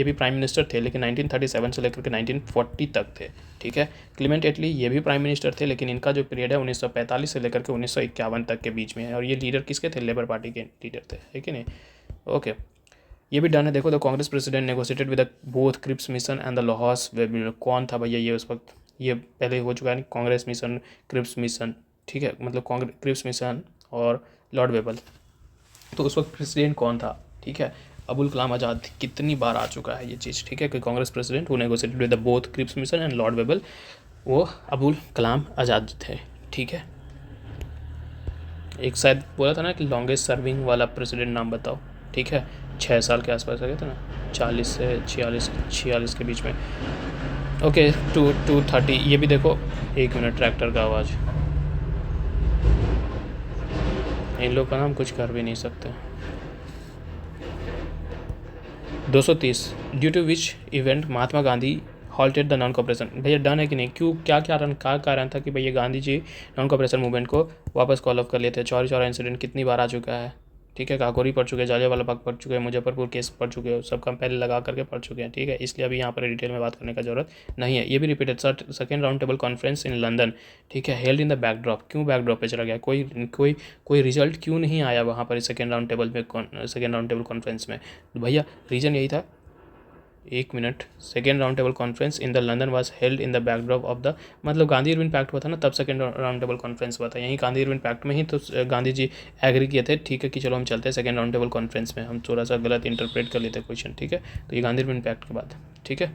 भी प्राइम मिनिस्टर थे लेकिन 1937 से लेकर के 1940 तक थे, ठीक है। क्लीमेंट एटली ये भी प्राइम मिनिस्टर थे लेकिन इनका जो पीरियड है 1945 से लेकर के 1951 तक के बीच में है, और ये लीडर किसके थे, लेबर पार्टी के लीडर थे, है कि नहीं। ओके, ये भी डन है। देखो the Congress president negotiated with both Cripps mission and the लाहौस वेब, कौन था भैया ये उस वक्त, ये पहले हो चुका है कांग्रेस मिशन, क्रिप्स मिशन, ठीक है, मतलब क्रिप्स मिशन और लॉर्ड वेबल, तो उस वक्त प्रेसिडेंट कौन था, ठीक है। अबुल कलाम आज़ाद, कितनी बार आ चुका है ये चीज़, ठीक है, कि Congress president who negotiated with the both Cripps mission and lord Wavell, वो अबुल कलाम आज़ाद थे, ठीक है। एक शायद बोला था ना कि लॉन्गेस्ट सर्विंग वाला प्रेसिडेंट नाम बताओ, ठीक है, 6 साल के आसपास लगे थे ना, 40 से 46 के बीच में। ओके, 230, ये भी देखो, 1 मिनट, ट्रैक्टर का आवाज़, इन लोग का नाम कुछ कर भी नहीं सकते। 230, due to which event Mahatma Gandhi halted the non cooperation, भैया डन है कि नहीं, क्यों, क्या कारण था कि भैया Gandhi ji non cooperation movement को वापस कॉल ऑफ कर लिए थे। चौरी चौरा इंसिडेंट कितनी बार आ चुका है, ठीक है, काकोरी पढ़ चुके हैं, जालियांवाला बाग पढ़ चुके हैं, मुजफ्फरपुर केस पढ़ चुके हैं, सबका पहले लगा करके पढ़ चुके हैं, ठीक है, इसलिए अभी यहाँ पर डिटेल में बात करने का जरूरत नहीं है। ये भी repeated, second round table conference in London, ठीक है, हेल्ड इन द बैकड्रॉप, क्यों बैकड्रॉप पे चला गया, कोई रिजल्ट क्यों नहीं आया वहाँ पर सेकेंड राउंड टेबल कॉन्फ्रेंस में, तो भैया रीज़न यही था, 1 minute, second round table conference in the London was held in the backdrop of the, मतलब गांधी इरविन पैक्ट हुआ था ना, तब सेकेंड राउंड टेबल कॉन्फ्रेंस हुआ था, यहीं गांधी इरविन पैक्ट में ही तो गांधी जी एग्री किए थे, ठीक है, कि चलो हम चलते हैं सेकेंड राउंड टेबल कॉन्फ्रेंस में, हम थोड़ा सा गलत इंटरप्रेट कर लेते क्वेश्चन, ठीक है, तो ये गांधी इरविन पैक्ट के बाद, ठीक है।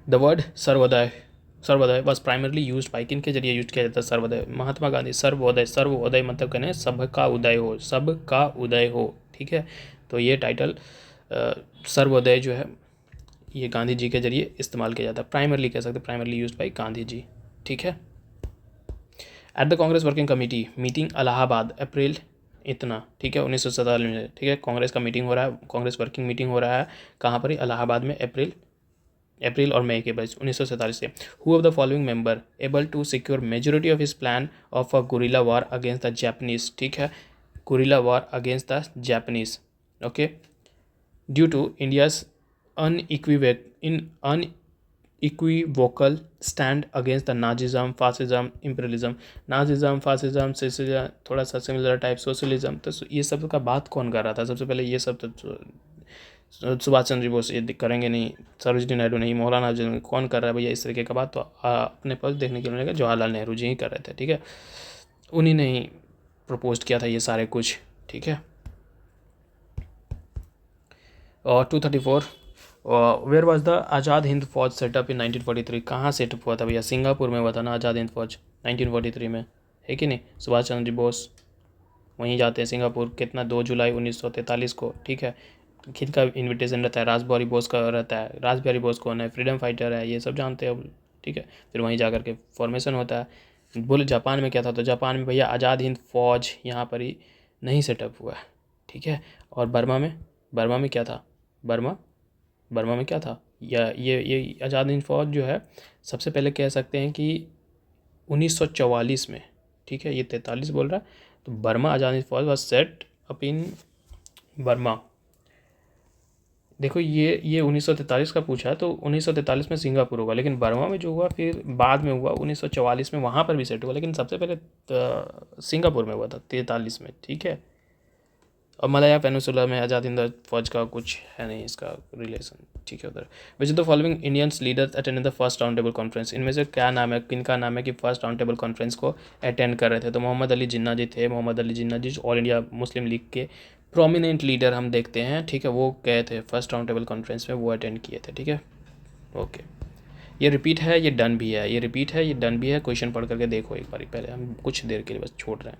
The word Sarvodaya was primarily use by, किन के जरिए यूज किया जाता है सर्वोदय, महात्मा गांधी। सर्वोदय मतलब कहने सबका उदय हो, ठीक है, तो ये टाइटल सर्वोदय जो है ये गांधी जी के जरिए इस्तेमाल किया जाता है, प्राइमरली कह सकते हैं, primarily used by Gandhi ji, ठीक है। At the Congress working committee meeting Allahabad April इतना, ठीक है, 1947 में, ठीक है, कांग्रेस का मीटिंग हो रहा है, कांग्रेस वर्किंग मीटिंग हो रहा है कहाँ पर, इलाहाबाद में, अप्रैल और मई के बीच 1947 से। Who of the following member able to secure majority of his plan of a guerrilla war against the Japanese, ठीक है, guerrilla war against the Japanese, okay, due to India's unequivocal stand against the Nazism, fascism, imperialism, fascism, थोड़ा सा similar type, socialism, तो ये सब का बात कौन कर रहा था सबसे पहले, ये सब तो सुभाष चंद्र बोस ये करेंगे नहीं, सरोजिनी नायडू नहीं, मौलाना आजाद, कौन कर रहा है भैया इस तरीके का बात, तो अपने पास देखने के लिए जवाहरलाल नेहरू जी ही कर रहे थे, ठीक है, उन्हीं ने ही प्रपोज किया था ये सारे कुछ, ठीक है। और 234 where was the Azad Hind फौज सेटअप इन 1943, कहाँ सेटअप हुआ था भैया, सिंगापुर में हुआ था ना आज़ाद हिंद फौज 1943 में, है कि नहीं। सुभाष चंद्र बोस वहीं जाते हैं सिंगापुर, कितना 2 जुलाई 1943 को, ठीक है। किनका इनविटेशन रहता है, रासबिहारी बोस का रहता है। रासबिहारी बोस कौन है, फ्रीडम फाइटर है, ये सब जानते हैं, ठीक है। फिर वहीं जा कर के फॉर्मेशन होता है। बोले जापान में क्या था, तो जापान में भैया आज़ाद हिंद फौज यहाँ पर ही नहीं सेटअप हुआ है, ठीक है। और बर्मा में क्या था, बर्मा में क्या था, या ये आज़ाद हिंद फौज जो है सबसे पहले कह सकते हैं कि 1944 में, ठीक है, ये 43 बोल रहा है, तो बर्मा आज़ाद हिंद फौज was set up in Burma. देखो ये 1943 का पूछा है, तो 1943 में सिंगापुर होगा, लेकिन बर्मा में जो हुआ फिर बाद में हुआ 1944 में, वहाँ पर भी सेट हुआ, लेकिन सबसे पहले सिंगापुर में हुआ था 43 में, ठीक है। और मलाया पेनिनसुला में आज़ाद हिंद फौज का कुछ है नहीं इसका रिलेशन, ठीक है उधर। Which the following Indians leaders attend the first round table conference, इनमें से क्या नाम है, किनका नाम है कि फर्स्ट राउंड टेबल कॉन्फ्रेंस को अटेंड कर रहे थे, तो मोहम्मद अली जिन्ना जी थे। मोहम्मद अली जिन्ना जी ऑल इंडिया मुस्लिम लीग के प्रोमिनेंट लीडर हम देखते हैं, ठीक है, वो गए थे फर्स्ट राउंड टेबल कॉन्फ्रेंस में, वो अटेंड किए थे, ठीक है, ओके। ये रिपीट है, ये डन भी है, ये रिपीट है, ये डन भी है, क्वेश्चन पढ़ करके देखो एक बार, पहले हम कुछ देर के लिए बस छोड़ रहे हैं,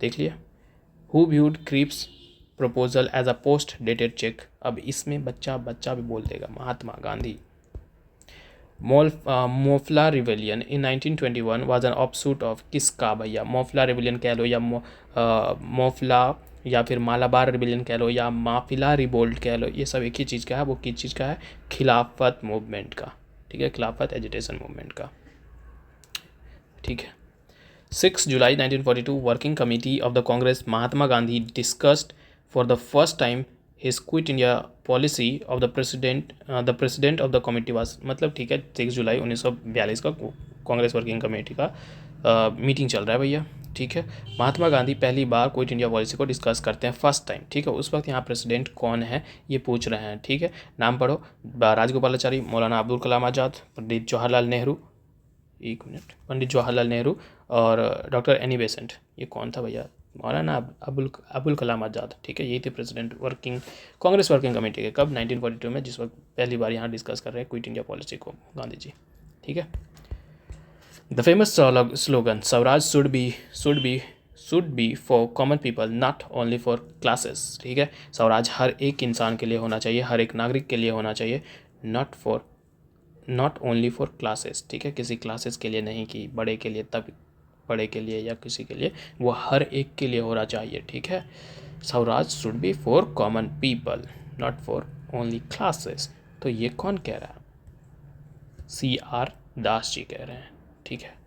देख लिया। Who viewed Cripps proposal as a post dated cheque, अब इसमें बच्चा भी बोल देगा, Mahatma Gandhi. Moplah rebellion in 1921 was an offshoot of किसका भैया, मोफला रिवेलियन कह लो या मोफला या फिर मालाबार रिवेलियन कह लो या माफिला रिवोल्ट कह लो, ये सब एक ही चीज़ का है, वो किस चीज़ का है, खिलाफत मूवमेंट का, ठीक है, खिलाफत एजिटेशन मूवमेंट का, ठीक है। 6 जुलाई 1942 working committee of the Congress Mahatma Gandhi discussed for the first time his quit India policy of the president of the committee was, मतलब ठीक है 6 जुलाई 1942 का कांग्रेस वर्किंग कमेटी का मीटिंग चल रहा है भैया, ठीक है। महात्मा गांधी पहली बार क्विट इंडिया पॉलिसी को डिस्कस करते हैं फर्स्ट टाइम, ठीक है। उस वक्त यहाँ प्रेसिडेंट कौन है ये पूछ रहे हैं, ठीक है। नाम पढ़ो, राजगोपालाचारी, मौलाना अब्दुल कलाम आज़ाद, पंडित जवाहरलाल नेहरू, एक मिनट, पंडित जवाहरलाल नेहरू और डॉक्टर एनी बेसेंट, ये कौन था भैया, मौलाना अबुल कलाम आज़ाद, ठीक है। यही थे प्रेसिडेंट कांग्रेस वर्किंग कमेटी के, कब 1942 में, जिस वक्त पहली बार यहाँ डिस्कस कर रहे हैं क्विट इंडिया पॉलिसी को गांधी जी, ठीक है। The famous slogan Swaraj should be for common people not only for classes, ठीक है। स्वराज हर एक इंसान के लिए होना चाहिए, हर एक नागरिक के लिए होना चाहिए, नॉट ओनली फॉर क्लासेस, ठीक है, किसी क्लासेस के लिए नहीं कि बड़े के लिए, तब बड़े के लिए या किसी के लिए, वो हर एक के लिए होना चाहिए, ठीक है। Swaraj should be for common people not for only classes, तो ये कौन कह रहा है, CR दास जी कह रहे हैं, ठीक है।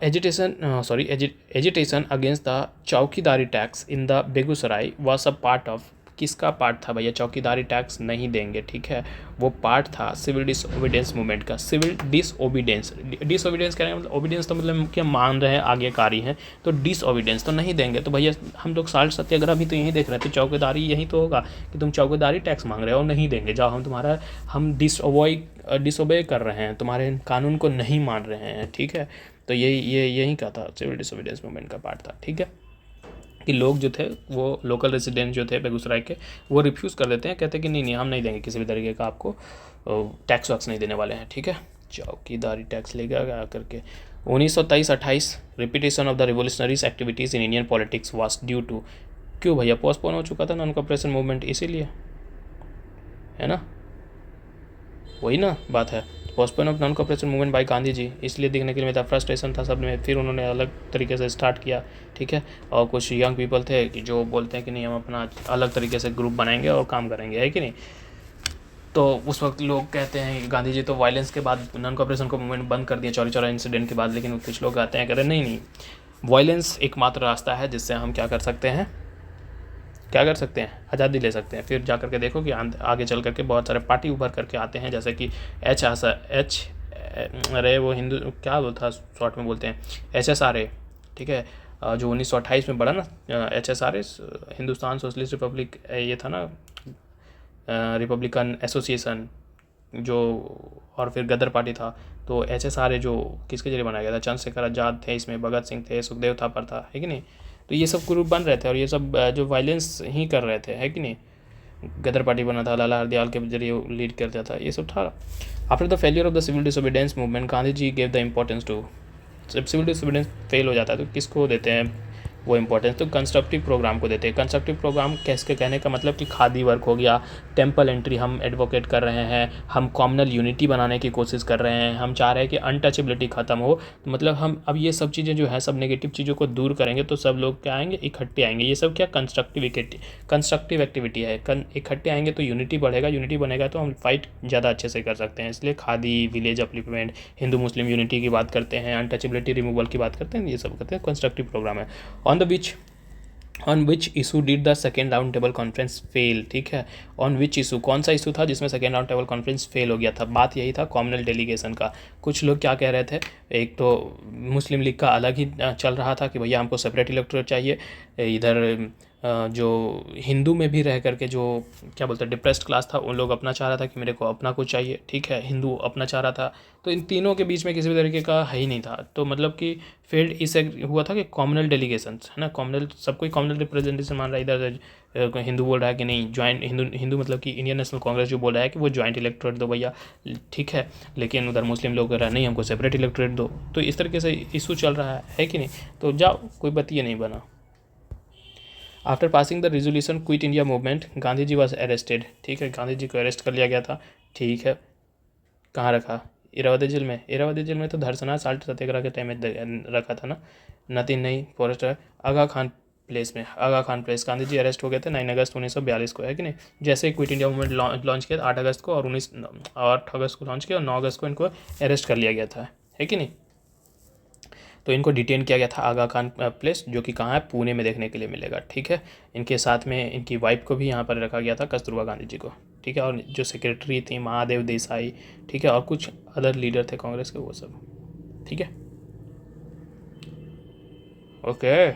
Agitation against the chaukidari tax in the Begusarai was a part of, किसका पार्ट था भैया, चौकीदारी टैक्स नहीं देंगे, ठीक है, वो पार्ट था सिविल डिसओबीडियंस मूवमेंट का। सिविल डिसओबीडियंस कह रहे हैं, मतलब ओबीडियंस तो मतलब क्या मान रहे हैं, आज्ञाकारी हैं, तो डिसओबीडियंस तो नहीं देंगे, तो भैया हम लोग साल्ट सत्याग्रह भी तो यही देख रहे थे, चौकीदारी यही तो होगा कि तुम चौकीदारी टैक्स मांग रहे हो और नहीं देंगे, जाओ हम डिसओबे कर रहे हैं, तुम्हारे कानून को नहीं मान रहे हैं, ठीक है। तो यही का था, सिविल डिसओबीडियंस मूवमेंट का पार्ट था, ठीक है, कि लोग जो थे वो लोकल रेसिडेंट जो थे बेगूसराय के, वो रिफ्यूज़ कर देते हैं, कहते हैं कि नहीं हम नहीं देंगे किसी भी तरीके का, आपको टैक्स वैक्स नहीं देने वाले हैं, ठीक है। चौकीदारी टैक्स लेगा करके 1923-28 repetition of the revolutionaries activities in Indian politics was due to, क्यों भैया पोस्टपोन हो चुका था नॉन कॉपरेशन मूवमेंट, इसीलिए, है ना, वही ना बात है, postpone of non cooperation movement by Gandhi ji, इसलिए देखने के लिए था, फ्रस्ट्रेशन था सब में, फिर उन्होंने अलग तरीके से स्टार्ट किया, ठीक है। और कुछ यंग पीपल थे कि जो बोलते हैं कि नहीं हम अपना अलग तरीके से ग्रुप बनाएंगे और काम करेंगे, है कि नहीं। तो उस वक्त लोग कहते हैं गांधी जी तो वायलेंस के बाद नॉन कॉपरेशन को मूवमेंट बंद कर दिया, चौरी इंसिडेंट के बाद, लेकिन कुछ लोग आते हैं कह रहे नहीं वायलेंस एकमात्र रास्ता है जिससे हम क्या कर सकते हैं, आज़ादी ले सकते हैं। फिर जा करके देखो कि आगे चल करके बहुत सारे पार्टी उभर करके आते हैं, जैसे कि अरे वो हिंदू क्या वो था शॉर्ट में बोलते हैं HSRA, ठीक है, जो 1928 में बढ़ा ना HSRS, हिंदुस्तान सोशलिस्ट रिपब्लिक, ये था ना रिपब्लिकन एसोसिएशन जो, और फिर गदर पार्टी था। तो HSRA जो किसके जरिए बनाया गया था, चंद्रशेखर आज़ाद थे इसमें, भगत सिंह थे, सुखदेव थापर था, है कि नहीं। तो ये सब ग्रुप बन रहे थे और ये सब जो वायलेंस ही कर रहे थे, है कि नहीं। गदर पार्टी बना था, लाला हरदयाल के जरिए लीड करता था, ये सब था। After the failure of the civil disobedience movement, Gandhi ji gave the importance to, जब सिविल डिसोबीडियंस फेल हो जाता है तो किसको देते हैं वो इम्पोर्टेंस, तो कंस्ट्रक्टिव प्रोग्राम को देते हैं। कंस्ट्रक्टिव प्रोग्राम कैसे, कहने का मतलब कि खादी वर्क हो गया, टेम्पल एंट्री हम एडवोकेट कर रहे हैं, हम कॉम्युनल यूनिटी बनाने की कोशिश कर रहे हैं, हम चाह रहे हैं कि अनटचेबिलिटी ख़त्म हो। तो मतलब हम अब ये सब चीज़ें जो है, सब नेगेटिव चीज़ों को दूर करेंगे तो सब लोग क्या आएंगे, इकट्ठे आएंगे। ये सब क्या कंस्ट्रक्टिव एक्टिविटी है। इकट्ठे आएंगे तो यूनिटी बढ़ेगा, यूनिटी बनेगा तो हम फाइट ज़्यादा अच्छे से कर सकते हैं। इसलिए khadi, village अपलिपमेंट, Hindu Muslim unity की बात करते हैं, अनटचेबिलिटी रिमूवल की बात करते हैं, ये सब करते हैं कंस्ट्रक्टिव प्रोग्राम है। On which issue did the second round table conference fail, ठीक है। ऑन विच इशू, कौन सा इशू था जिसमें second round table conference fail हो गया था। बात यही था कॉम्युनल डेलीगेशन का। कुछ लोग क्या कह रहे थे, एक तो मुस्लिम लीग का अलग ही चल रहा था कि भैया हमको सेपरेट इलेक्टोरेट चाहिए, इधर जो हिंदू में भी रह करके जो क्या बोलते हैं डिप्रेस्ड क्लास था, उन लोग अपना चाह रहा था कि मेरे को अपना कुछ चाहिए, ठीक है, हिंदू अपना चाह रहा था। तो इन तीनों के बीच में किसी भी तरीके का है ही नहीं था। तो मतलब कि फेल्ड इससे हुआ था कि कॉम्युनल डेलीगेशन है ना, कॉम्युनल, सबको कॉम्युनल रिप्रेजेंटेशन मान रहा है। इधर हिंदू बोल रहा है कि नहीं ज्वाइंट, हिंदू मतलब कि इंडियन नेशनल कांग्रेस जो बोल रहा है कि वो ज्वाइंट इलेक्टोरेट दो भैया, ठीक है। लेकिन उधर मुस्लिम लोग कह रहा है नहीं हमको सेपरेट इलेक्टोरेट दो। तो इस तरीके से इशू चल रहा है कि नहीं। तो जाओ, कोई बतिए नहीं बना। After passing the resolution quit India movement, Gandhi ji was arrested, ठीक है, गांधी जी को अरेस्ट कर लिया गया था, ठीक है। कहाँ रखा, इरावदी जेल में। इरावदी जेल में तो धरसना साल्ट सत्याग्रह के टाइम में रखा था ना, नतीन नहीं फॉरेस्ट, आगा खान प्लेस में, आगा खान प्लेस। गांधी जी अरेस्ट हो गए थे 9 अगस्त 1942 को, है कि नहीं। जैसे ही क्विट इंडिया मूवमेंट लॉन्च किया 8 अगस्त को, और 8 अगस्त को लॉन्च किया और 9 अगस्त को इनको अरेस्ट कर लिया गया था, है कि नहीं। तो इनको डिटेन किया गया था आगा खान प्लेस, जो कि कहाँ है, पुणे में देखने के लिए मिलेगा, ठीक है। इनके साथ में इनकी वाइफ को भी यहाँ पर रखा गया था, कस्तूरबा गांधी जी को, ठीक है। और जो सेक्रेटरी थी महादेव देसाई, ठीक है, और कुछ अदर लीडर थे कांग्रेस के, वो सब, ठीक है। Okay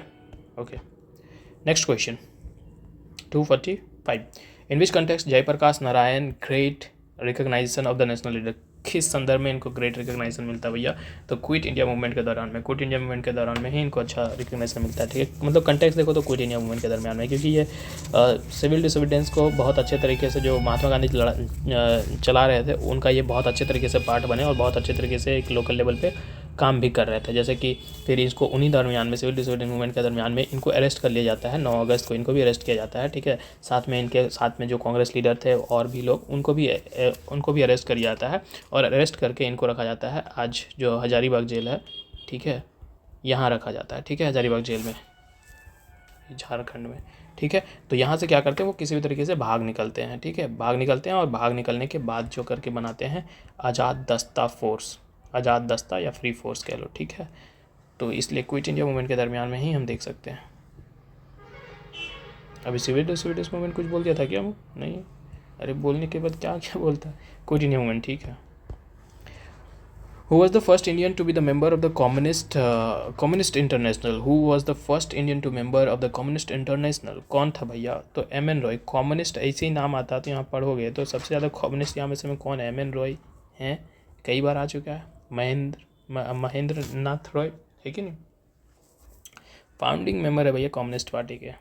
okay, next question 245। In which context Jayaprakash Narayan great recognition of the national leader, किस संदर्भ में इनको ग्रेट रिकॉग्नाइजेशन मिलता है भैया, तो क्विट इंडिया मूवमेंट के दौरान में, क्विट इंडिया मूवमेंट के दौरान में ही इनको अच्छा रिकॉग्नाइजेशन मिलता है, ठीक है। मतलब कंटेक्स्ट देखो तो क्विट इंडिया मूवमेंट के दरमियान में, क्योंकि ये सिविल डिसोबीडियंस को बहुत अच्छे तरीके से जो महात्मा गांधी चला रहे थे, उनका ये बहुत अच्छे तरीके से पार्ट बने और बहुत अच्छे तरीके से एक लोकल लेवल पे काम भी कर रहे थे। जैसे कि फिर इसको उन्हीं दरमियान में, सिविल डिसोबीडियंस मूवमेंट के दरमियान में इनको अरेस्ट कर लिया जाता है, 9 अगस्त को इनको भी अरेस्ट किया जाता है, ठीक है। साथ में इनके साथ में जो कांग्रेस लीडर थे और भी लोग, उनको भी अरेस्ट कर लिया जाता है और अरेस्ट करके इनको रखा जाता है आज जो हजारीबाग जेल है, ठीक है, यहाँ रखा जाता है, ठीक है, हजारीबाग जेल में, झारखंड में, ठीक है। तो यहाँ से क्या करते हैं, वो किसी भी तरीके से भाग निकलते हैं, ठीक है, भाग निकलते हैं और भाग निकलने के बाद जो करके बनाते हैं आज़ाद दस्ता फोर्स, आज़ाद दस्ता या फ्री फोर्स कह लो, ठीक है। तो इसलिए क्विट इंडिया मूवमेंट के दरमियान में ही हम देख सकते हैं। अभी सिविल डिसोबीडियंस मूवमेंट कुछ बोल दिया था क्या, नहीं, अरे बोलने के बाद क्या क्या बोलता है, क्विट इंडिया मूवमेंट, ठीक है। Who was the first Indian to be the member of the Communist International? Who was the first Indian to member of the Communist International? कौन था भैया, तो M.N. रॉय। कम्युनिस्ट ऐसे ही नाम आता तो यहाँ पढ़ोगे तो सबसे ज़्यादा कम्युनिस्ट यहाँ में से में कौन है, M.N. रॉय हैं, कई बार आ चुका है। महेंद्र नाथ रॉय, है कि नहीं, फाउंडिंग मेंबर है भैया कम्युनिस्ट पार्टी के।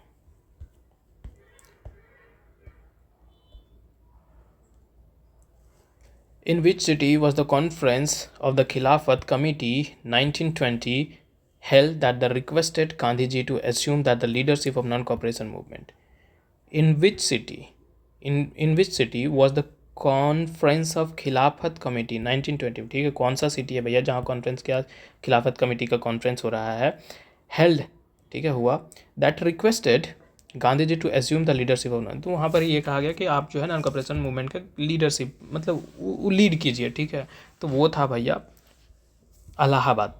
In which city was the conference of the Khilafat Committee 1920 held that the requested Gandhiji to assume that the leadership of non-cooperation movement? In which city? In which city was the conference of खिलाफत committee 1920, ठीक है। कौन सा city है भैया जहाँ conference क्या, खिलाफत कमेटी का कॉन्फ्रेंस हो रहा है, हेल्ड, ठीक है, हुआ, that requested Gandhi ji to assume the leadership of non. तो वहाँ पर ये कहा गया कि आप जो है नॉन कॉपरेशन मूवमेंट का लीडरशिप मतलब वो लीड कीजिए, ठीक है। तो वो था भैया इलाहाबाद,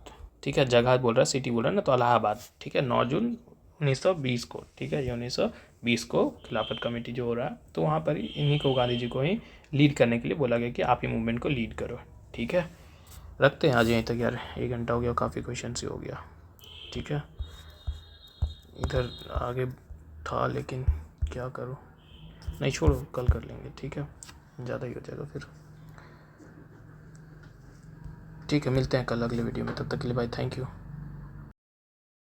ठीक है, जगह बोल रहा है, सिटी बोल रहा है ना, तो इलाहाबाद, ठीक है, 9 जून 1920 को, ठीक है, ये 1920 को खिलाफत कमेटी जो हो रहा है, तो वहाँ पर इन्हीं को, गांधी जी को ही लीड करने के लिए बोला गया कि आप ही मूवमेंट को लीड करो, ठीक है। रखते हैं आज यहीं तक यार, 1 घंटा हो गया, काफ़ी क्वेश्चन से हो गया, ठीक है। इधर आगे था लेकिन क्या करूँ, नहीं छोड़ो, कल कर लेंगे, ठीक है, ज़्यादा ही हो जाएगा फिर। ठीक है, मिलते हैं कल अगले वीडियो में, तब तक के लिए बाय, थैंक यू।